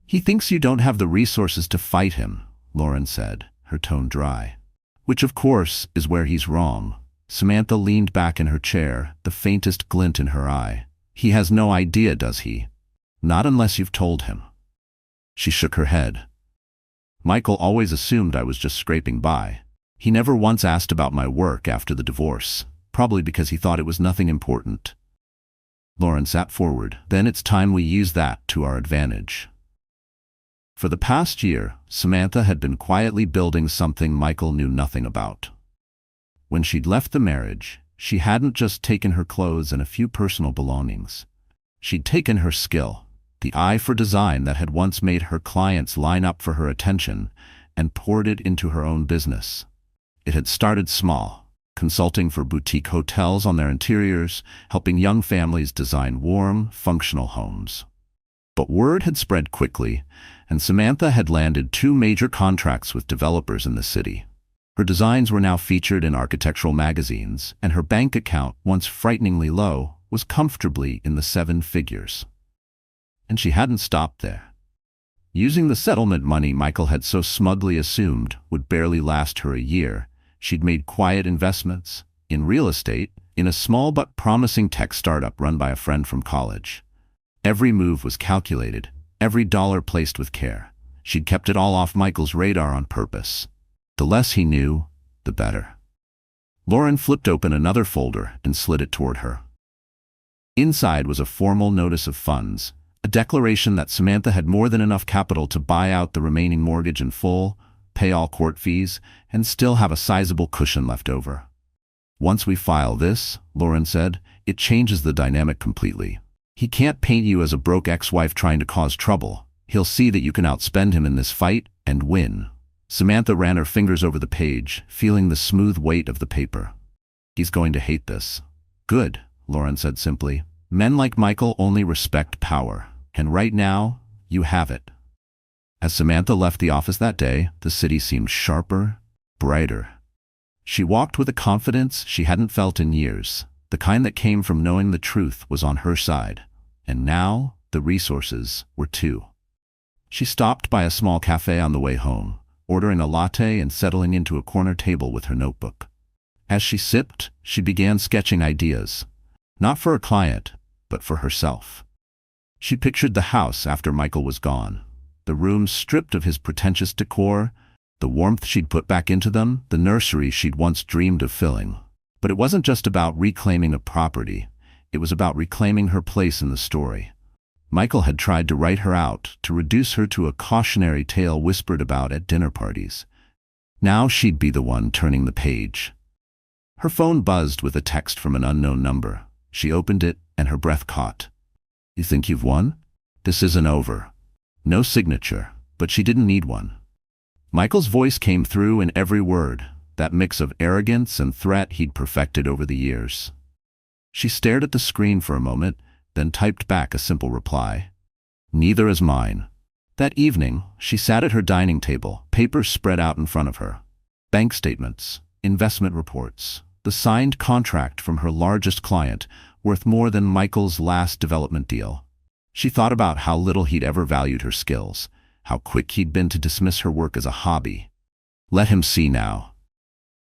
"He thinks you don't have the resources to fight him," Lauren said, her tone dry. "Which, of course, is where he's wrong." Samantha leaned back in her chair, the faintest glint in her eye. "He has no idea, does he? Not unless you've told him." She shook her head. "Michael always assumed I was just scraping by. He never once asked about my work after the divorce, probably because he thought it was nothing important." Lauren sat forward. "Then it's time we use that to our advantage." For the past year, Samantha had been quietly building something Michael knew nothing about. When she'd left the marriage, she hadn't just taken her clothes and a few personal belongings. She'd taken her skill, the eye for design that had once made her clients line up for her attention, and poured it into her own business. It had started small, consulting for boutique hotels on their interiors, helping young families design warm, functional homes. But word had spread quickly, and Samantha had landed 2 major contracts with developers in the city. Her designs were now featured in architectural magazines, and her bank account, once frighteningly low, was comfortably in the 7 figures. And she hadn't stopped there. Using the settlement money Michael had so smugly assumed would barely last her a year, she'd made quiet investments, in real estate, in a small but promising tech startup run by a friend from college. Every move was calculated, every dollar placed with care. She'd kept it all off Michael's radar on purpose. The less he knew, the better. Lauren flipped open another folder and slid it toward her. Inside was a formal notice of funds, a declaration that Samantha had more than enough capital to buy out the remaining mortgage in full, pay all court fees, and still have a sizable cushion left over. "Once we file this," Lauren said, "it changes the dynamic completely. He can't paint you as a broke ex-wife trying to cause trouble. He'll see that you can outspend him in this fight and win." Samantha ran her fingers over the page, feeling the smooth weight of the paper. "He's going to hate this." "Good," Lauren said simply. "Men like Michael only respect power, and right now, you have it." As Samantha left the office that day, the city seemed sharper, brighter. She walked with a confidence she hadn't felt in years, the kind that came from knowing the truth was on her side. And now, the resources were too. She stopped by a small cafe on the way home, ordering a latte and settling into a corner table with her notebook. As she sipped, she began sketching ideas, not for a client, but for herself. She pictured the house after Michael was gone, the rooms stripped of his pretentious decor, the warmth she'd put back into them, the nursery she'd once dreamed of filling. But it wasn't just about reclaiming a property, it was about reclaiming her place in the story. Michael had tried to write her out, to reduce her to a cautionary tale whispered about at dinner parties. Now she'd be the one turning the page. Her phone buzzed with a text from an unknown number. She opened it, and her breath caught. "You think you've won? This isn't over." No signature, but she didn't need one. Michael's voice came through in every word, that mix of arrogance and threat he'd perfected over the years. She stared at the screen for a moment, then typed back a simple reply. "Neither is mine." That evening, she sat at her dining table, papers spread out in front of her. Bank statements, investment reports, the signed contract from her largest client, worth more than Michael's last development deal. She thought about how little he'd ever valued her skills, how quick he'd been to dismiss her work as a hobby. Let him see now.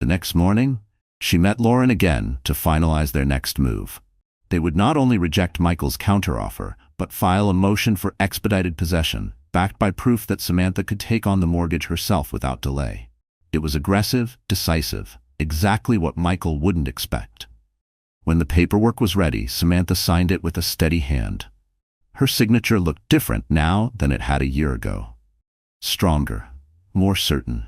The next morning, she met Lauren again to finalize their next move. They would not only reject Michael's counteroffer, but file a motion for expedited possession, backed by proof that Samantha could take on the mortgage herself without delay. It was aggressive, decisive, exactly what Michael wouldn't expect. When the paperwork was ready, Samantha signed it with a steady hand. Her signature looked different now than it had a year ago. Stronger, more certain.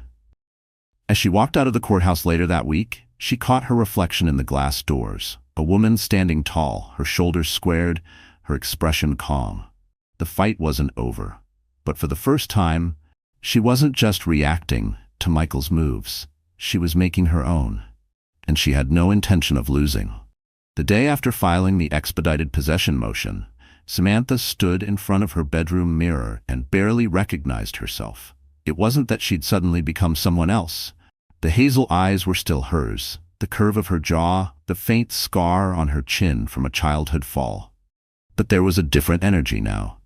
As she walked out of the courthouse later that week, she caught her reflection in the glass doors, a woman standing tall, her shoulders squared, her expression calm. The fight wasn't over, but for the first time, she wasn't just reacting to Michael's moves. She was making her own, and she had no intention of losing. The day after filing the expedited possession motion, Samantha stood in front of her bedroom mirror and barely recognized herself. It wasn't that she'd suddenly become someone else. The hazel eyes were still hers, the curve of her jaw, the faint scar on her chin from a childhood fall. But there was a different energy now,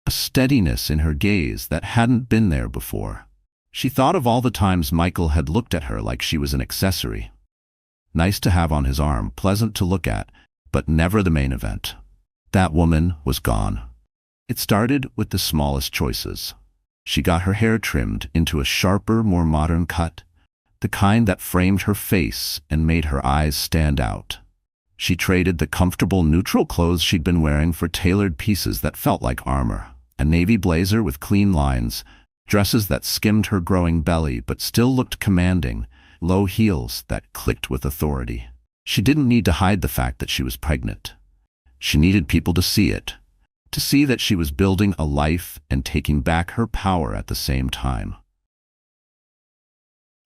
a steadiness in her gaze that hadn't been there before. She thought of all the times Michael had looked at her like she was an accessory. Nice to have on his arm, pleasant to look at, but never the main event. That woman was gone. It started with the smallest choices. She got her hair trimmed into a sharper, more modern cut, the kind that framed her face and made her eyes stand out. She traded the comfortable, neutral clothes she'd been wearing for tailored pieces that felt like armor. A navy blazer with clean lines, dresses that skimmed her growing belly but still looked commanding, low heels that clicked with authority. She didn't need to hide the fact that she was pregnant. She needed people to see it, to see that she was building a life and taking back her power at the same time.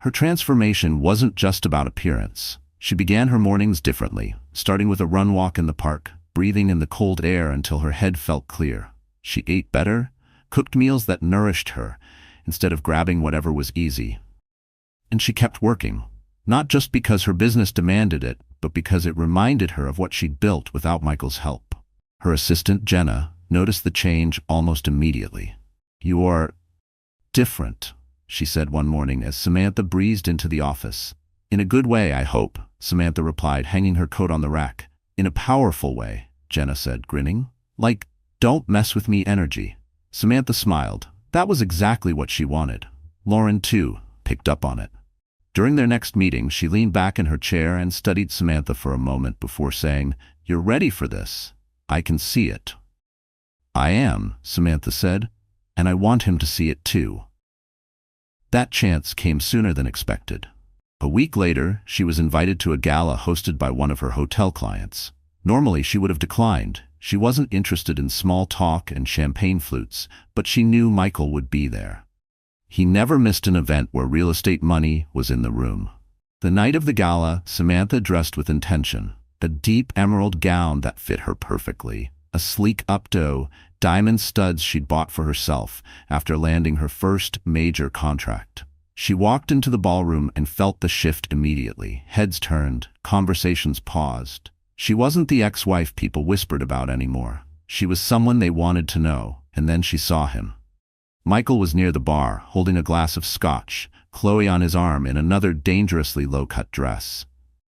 Her transformation wasn't just about appearance. She began her mornings differently, starting with a run walk in the park, breathing in the cold air until her head felt clear. She ate better, cooked meals that nourished her, instead of grabbing whatever was easy. And she kept working, not just because her business demanded it, but because it reminded her of what she'd built without Michael's help. Her assistant, Jenna, noticed the change almost immediately. "You are different," she said one morning as Samantha breezed into the office. "In a good way, I hope," Samantha replied, hanging her coat on the rack. "In a powerful way," Jenna said, grinning. "Like, don't mess with me energy." Samantha smiled. That was exactly what she wanted. Lauren, too, picked up on it. During their next meeting, she leaned back in her chair and studied Samantha for a moment before saying, "You're ready for this. I can see it." "I am," Samantha said, "and I want him to see it too." That chance came sooner than expected. A week later, she was invited to a gala hosted by one of her hotel clients. Normally, she would have declined. She wasn't interested in small talk and champagne flutes, but she knew Michael would be there. He never missed an event where real estate money was in the room. The night of the gala, Samantha dressed with intention. A deep emerald gown that fit her perfectly, a sleek updo, diamond studs she'd bought for herself after landing her first major contract. She walked into the ballroom and felt the shift immediately. Heads turned, conversations paused. She wasn't the ex-wife people whispered about anymore. She was someone they wanted to know, and then she saw him. Michael was near the bar, holding a glass of scotch, Chloe on his arm in another dangerously low-cut dress.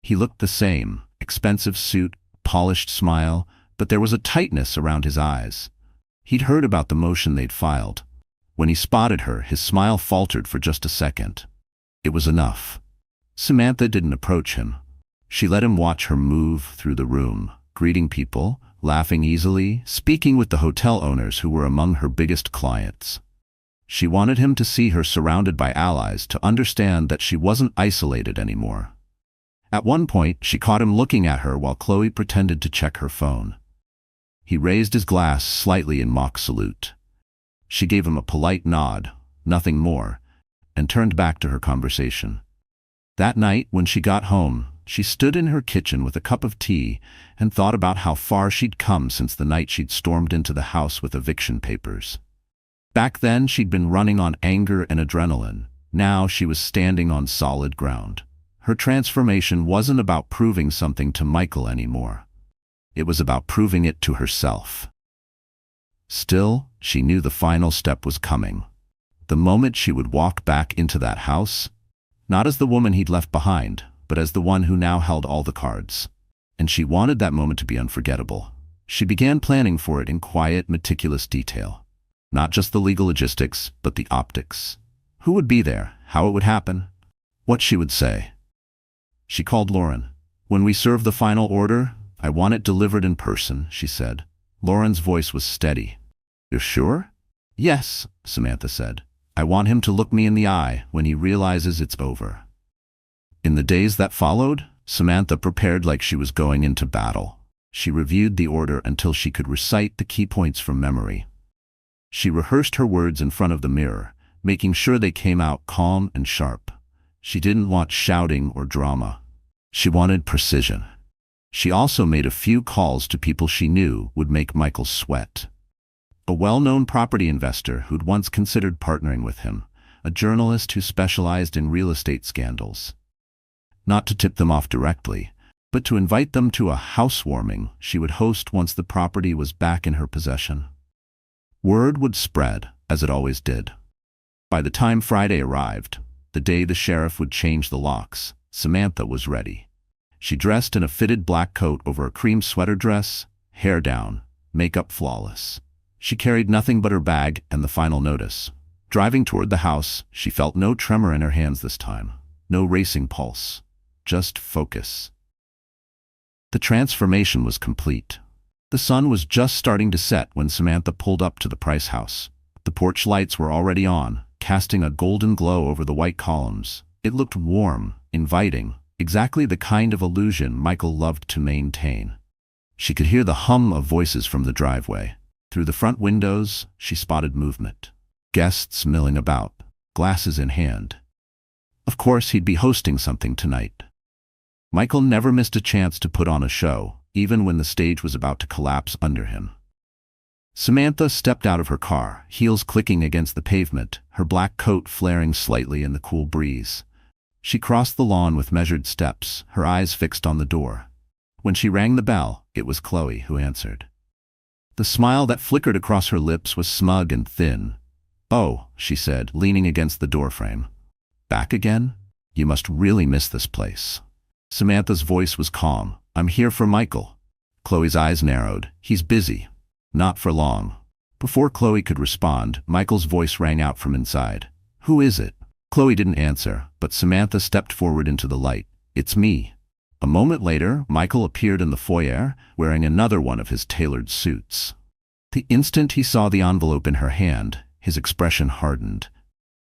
He looked the same, expensive suit, polished smile, but there was a tightness around his eyes. He'd heard about the motion they'd filed. When he spotted her, his smile faltered for just a second. It was enough. Samantha didn't approach him. She let him watch her move through the room, greeting people, laughing easily, speaking with the hotel owners who were among her biggest clients. She wanted him to see her surrounded by allies, to understand that she wasn't isolated anymore. At one point, she caught him looking at her while Chloe pretended to check her phone. He raised his glass slightly in mock salute. She gave him a polite nod, nothing more, and turned back to her conversation. That night, when she got home, she stood in her kitchen with a cup of tea and thought about how far she'd come since the night she'd stormed into the house with eviction papers. Back then, she'd been running on anger and adrenaline. Now she was standing on solid ground. Her transformation wasn't about proving something to Michael anymore. It was about proving it to herself. Still, she knew the final step was coming. The moment she would walk back into that house, not as the woman he'd left behind, but as the one who now held all the cards. And she wanted that moment to be unforgettable. She began planning for it in quiet, meticulous detail. Not just the legal logistics, but the optics. Who would be there, how it would happen, what she would say. She called Lauren. "When we serve the final order, I want it delivered in person," she said. Lauren's voice was steady. "You're sure?" "Yes," Samantha said. "I want him to look me in the eye when he realizes it's over." In the days that followed, Samantha prepared like she was going into battle. She reviewed the order until she could recite the key points from memory. She rehearsed her words in front of the mirror, making sure they came out calm and sharp. She didn't want shouting or drama. She wanted precision. She also made a few calls to people she knew would make Michael sweat. A well-known property investor who'd once considered partnering with him, a journalist who specialized in real estate scandals. Not to tip them off directly, but to invite them to a housewarming she would host once the property was back in her possession. Word would spread, as it always did. By the time Friday arrived, the day the sheriff would change the locks, Samantha was ready. She dressed in a fitted black coat over a cream sweater dress, hair down, makeup flawless. She carried nothing but her bag and the final notice. Driving toward the house, she felt no tremor in her hands this time, no racing pulse, just focus. The transformation was complete. The sun was just starting to set when Samantha pulled up to the Price house. The porch lights were already on, casting a golden glow over the white columns. It looked warm, inviting, exactly the kind of illusion Michael loved to maintain. She could hear the hum of voices from the driveway. Through the front windows, she spotted movement. Guests milling about, glasses in hand. Of course, he'd be hosting something tonight. Michael never missed a chance to put on a show, even when the stage was about to collapse under him. Samantha stepped out of her car, heels clicking against the pavement, her black coat flaring slightly in the cool breeze. She crossed the lawn with measured steps, her eyes fixed on the door. When she rang the bell, it was Chloe who answered. The smile that flickered across her lips was smug and thin. "Oh," she said, leaning against the doorframe. "Back again? You must really miss this place." Samantha's voice was calm. "I'm here for Michael." Chloe's eyes narrowed. "He's busy." "Not for long." Before Chloe could respond, Michael's voice rang out from inside. "Who is it?" Chloe didn't answer, but Samantha stepped forward into the light. "It's me." A moment later, Michael appeared in the foyer, wearing another one of his tailored suits. The instant he saw the envelope in her hand, his expression hardened.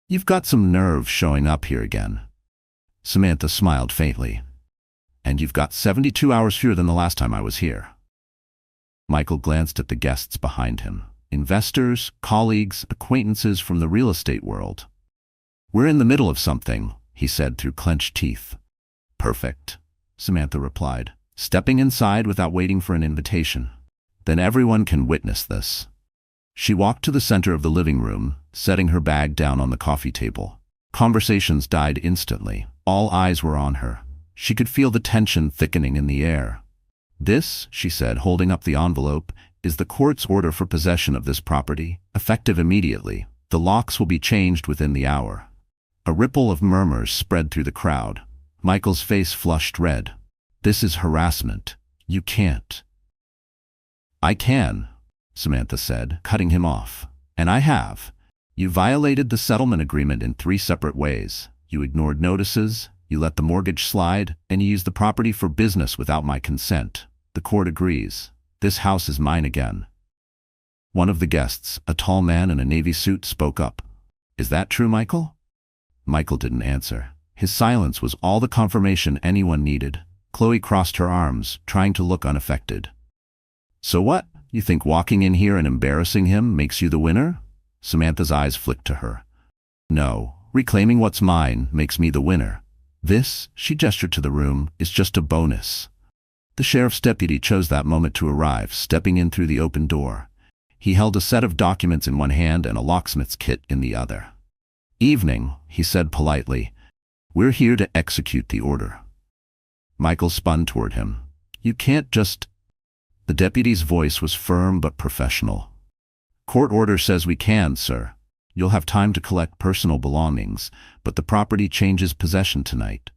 "You've got some nerve showing up here again." Samantha smiled faintly. "And you've got 72 hours fewer than the last time I was here." Michael glanced at the guests behind him. Investors, colleagues, acquaintances from the real estate world. "We're in the middle of something," he said through clenched teeth. "Perfect," Samantha replied, stepping inside without waiting for an invitation. "Then everyone can witness this." She walked to the center of the living room, setting her bag down on the coffee table. Conversations died instantly. All eyes were on her. She could feel the tension thickening in the air. "This," she said, holding up the envelope, "is the court's order for possession of this property, effective immediately. The locks will be changed within the hour." A ripple of murmurs spread through the crowd. Michael's face flushed red. "This is harassment. You can't." "I can," Samantha said, cutting him off. "And I have. You violated the settlement agreement in 3 separate ways. You ignored notices, you let the mortgage slide, and you used the property for business without my consent. The court agrees. This house is mine again." One of the guests, a tall man in a navy suit, spoke up. "Is that true, Michael?" Michael didn't answer. His silence was all the confirmation anyone needed. Chloe crossed her arms, trying to look unaffected. "So what? You think walking in here and embarrassing him makes you the winner?" Samantha's eyes flicked to her. "No, reclaiming what's mine makes me the winner. This," she gestured to the room, "is just a bonus." The sheriff's deputy chose that moment to arrive, stepping in through the open door. He held a set of documents in one hand and a locksmith's kit in the other. "Evening," he said politely. "We're here to execute the order." Michael spun toward him. "You can't just—" The deputy's voice was firm but professional. "Court order says we can, sir. You'll have time to collect personal belongings, but the property changes possession tonight."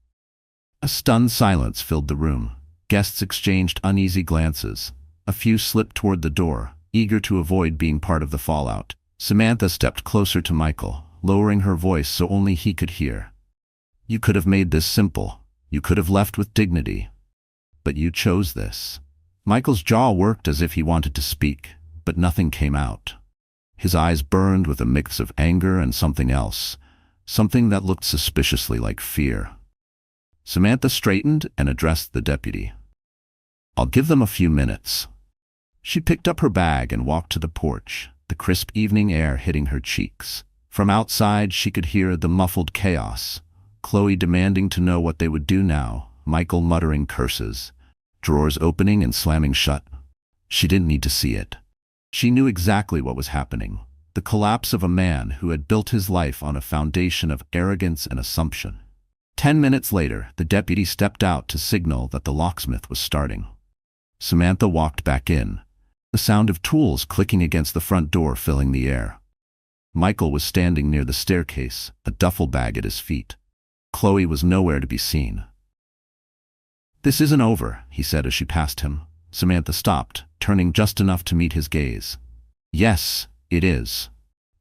A stunned silence filled the room. Guests exchanged uneasy glances. A few slipped toward the door, eager to avoid being part of the fallout. Samantha stepped closer to Michael, lowering her voice so only he could hear. "You could have made this simple. You could have left with dignity. But you chose this." Michael's jaw worked as if he wanted to speak, but nothing came out. His eyes burned with a mix of anger and something else, something that looked suspiciously like fear. Samantha straightened and addressed the deputy. "I'll give them a few minutes." She picked up her bag and walked to the porch, the crisp evening air hitting her cheeks. From outside, she could hear the muffled chaos. Chloe demanding to know what they would do now, Michael muttering curses. drawers opening and slamming shut. She didn't need to see it. She knew exactly what was happening. The collapse of a man who had built his life on a foundation of arrogance and assumption. 10 minutes later, the deputy stepped out to signal that the locksmith was starting. Samantha walked back in, the sound of tools clicking against the front door filling the air. Michael was standing near the staircase, a duffel bag at his feet. Chloe was nowhere to be seen. "This isn't over," he said as she passed him. Samantha stopped, turning just enough to meet his gaze. "Yes, it is."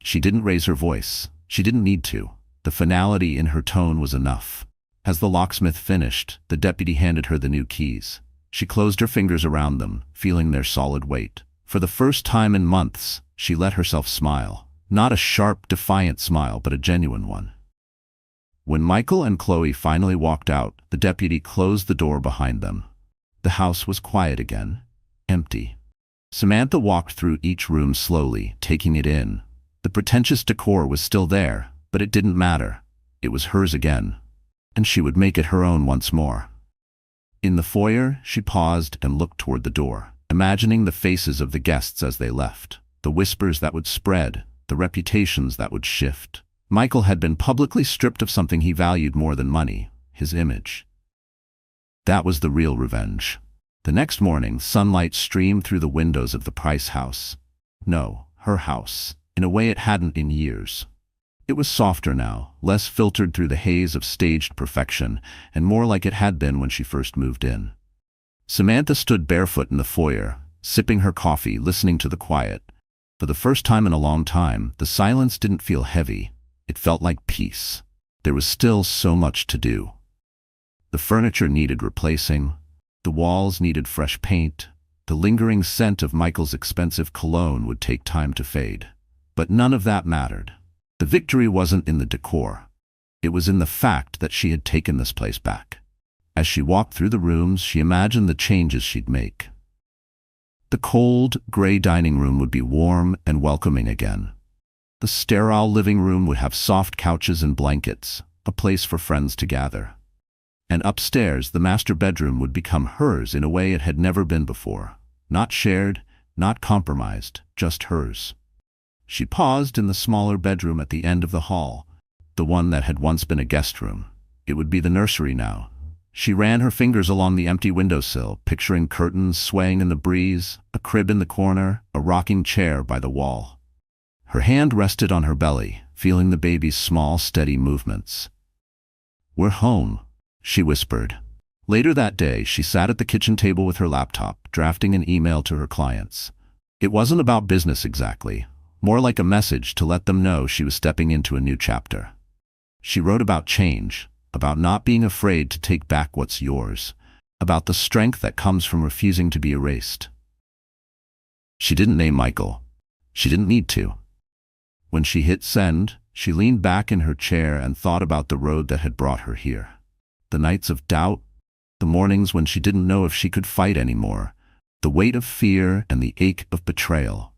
She didn't raise her voice. She didn't need to. The finality in her tone was enough. As the locksmith finished, the deputy handed her the new keys. She closed her fingers around them, feeling their solid weight. For the first time in months, she let herself smile. Not a sharp, defiant smile, but a genuine one. When Michael and Chloe finally walked out, the deputy closed the door behind them. The house was quiet again, empty. Samantha walked through each room slowly, taking it in. The pretentious decor was still there, but it didn't matter. It was hers again, and she would make it her own once more. In the foyer, she paused and looked toward the door, imagining the faces of the guests as they left, the whispers that would spread, the reputations that would shift. Michael had been publicly stripped of something he valued more than money, his image. That was the real revenge. The next morning, sunlight streamed through the windows of the Price house. No, her house, in a way it hadn't in years. It was softer now, less filtered through the haze of staged perfection, and more like it had been when she first moved in. Samantha stood barefoot in the foyer, sipping her coffee, listening to the quiet. For the first time in a long time, the silence didn't feel heavy. It felt like peace. There was still so much to do. The furniture needed replacing. The walls needed fresh paint. The lingering scent of Michael's expensive cologne would take time to fade. But none of that mattered. The victory wasn't in the decor. It was in the fact that she had taken this place back. As she walked through the rooms, she imagined the changes she'd make. The cold, gray dining room would be warm and welcoming again. The sterile living room would have soft couches and blankets, a place for friends to gather. And upstairs, the master bedroom would become hers in a way it had never been before. Not shared, not compromised, just hers. She paused in the smaller bedroom at the end of the hall, the one that had once been a guest room. It would be the nursery now. She ran her fingers along the empty windowsill, picturing curtains swaying in the breeze, a crib in the corner, a rocking chair by the wall. Her hand rested on her belly, feeling the baby's small, steady movements. "We're home," she whispered. Later that day, she sat at the kitchen table with her laptop, drafting an email to her clients. It wasn't about business exactly. More like a message to let them know she was stepping into a new chapter. She wrote about change, about not being afraid to take back what's yours, about the strength that comes from refusing to be erased. She didn't name Michael. She didn't need to. When she hit send, she leaned back in her chair and thought about the road that had brought her here. The nights of doubt, the mornings when she didn't know if she could fight anymore, the weight of fear and the ache of betrayal.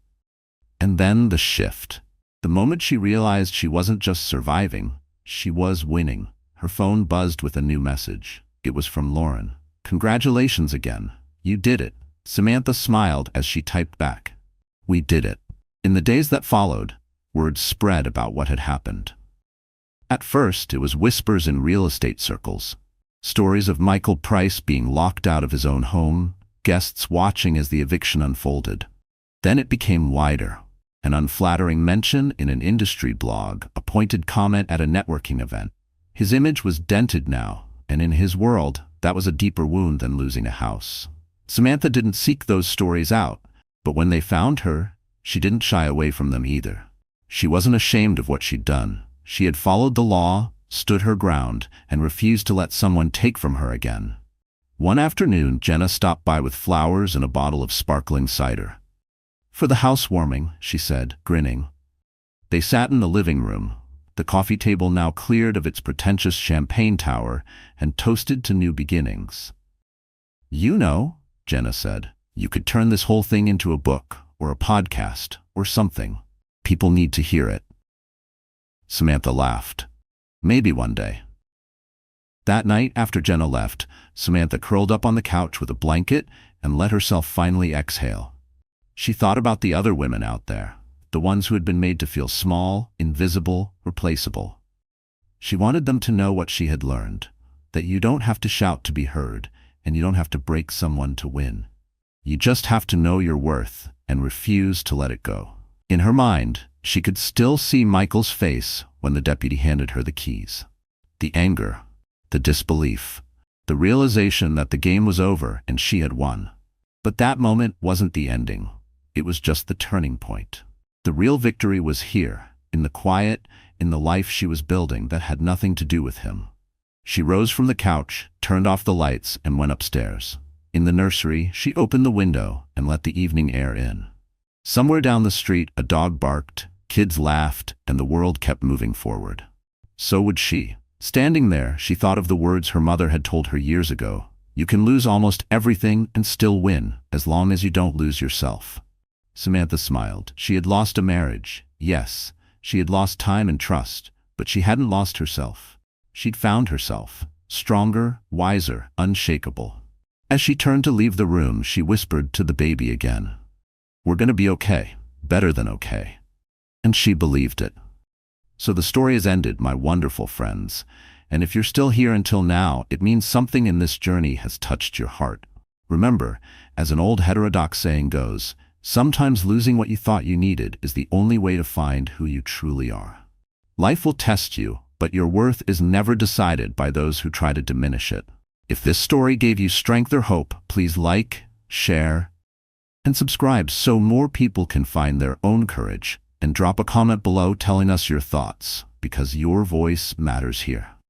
And then the shift. The moment she realized she wasn't just surviving, she was winning. Her phone buzzed with a new message. It was from Lauren. "Congratulations again. You did it." Samantha smiled as she typed back. "We did it." In the days that followed, word spread about what had happened. At first, it was whispers in real estate circles. Stories of Michael Price being locked out of his own home, guests watching as the eviction unfolded. Then it became wider. An unflattering mention in an industry blog, a pointed comment at a networking event. His image was dented now, and in his world, that was a deeper wound than losing a house. Samantha didn't seek those stories out, but when they found her, she didn't shy away from them either. She wasn't ashamed of what she'd done. She had followed the law, stood her ground, and refused to let someone take from her again. One afternoon, Jenna stopped by with flowers and a bottle of sparkling cider. "For the housewarming," she said, grinning. They sat in the living room, the coffee table now cleared of its pretentious champagne tower and toasted to new beginnings. "You know," Jenna said, "you could turn this whole thing into a book, or a podcast, or something. People need to hear it." Samantha laughed. "Maybe one day." That night, after Jenna left, Samantha curled up on the couch with a blanket and let herself finally exhale. She thought about the other women out there, the ones who had been made to feel small, invisible, replaceable. She wanted them to know what she had learned, that you don't have to shout to be heard, and you don't have to break someone to win. You just have to know your worth and refuse to let it go. In her mind, she could still see Michael's face when the deputy handed her the keys. The anger, the disbelief, the realization that the game was over and she had won. But that moment wasn't the ending. It was just the turning point. The real victory was here, in the quiet, in the life she was building that had nothing to do with him. She rose from the couch, turned off the lights, and went upstairs. In the nursery, she opened the window and let the evening air in. Somewhere down the street, a dog barked, kids laughed, and the world kept moving forward. So would she. Standing there, she thought of the words her mother had told her years ago. You can lose almost everything and still win, as long as you don't lose yourself. Samantha smiled. She had lost a marriage. Yes, she had lost time and trust, but she hadn't lost herself. She'd found herself, stronger, wiser, unshakable. As she turned to leave the room, she whispered to the baby again, "We're gonna be okay, better than okay." And she believed it. So the story has ended, my wonderful friends. And if you're still here until now, it means something in this journey has touched your heart. Remember, as an old heterodox saying goes, sometimes losing what you thought you needed is the only way to find who you truly are. Life will test you, but your worth is never decided by those who try to diminish it. If this story gave you strength or hope, please like, share, and subscribe so more people can find their own courage. And drop a comment below telling us your thoughts, because your voice matters here.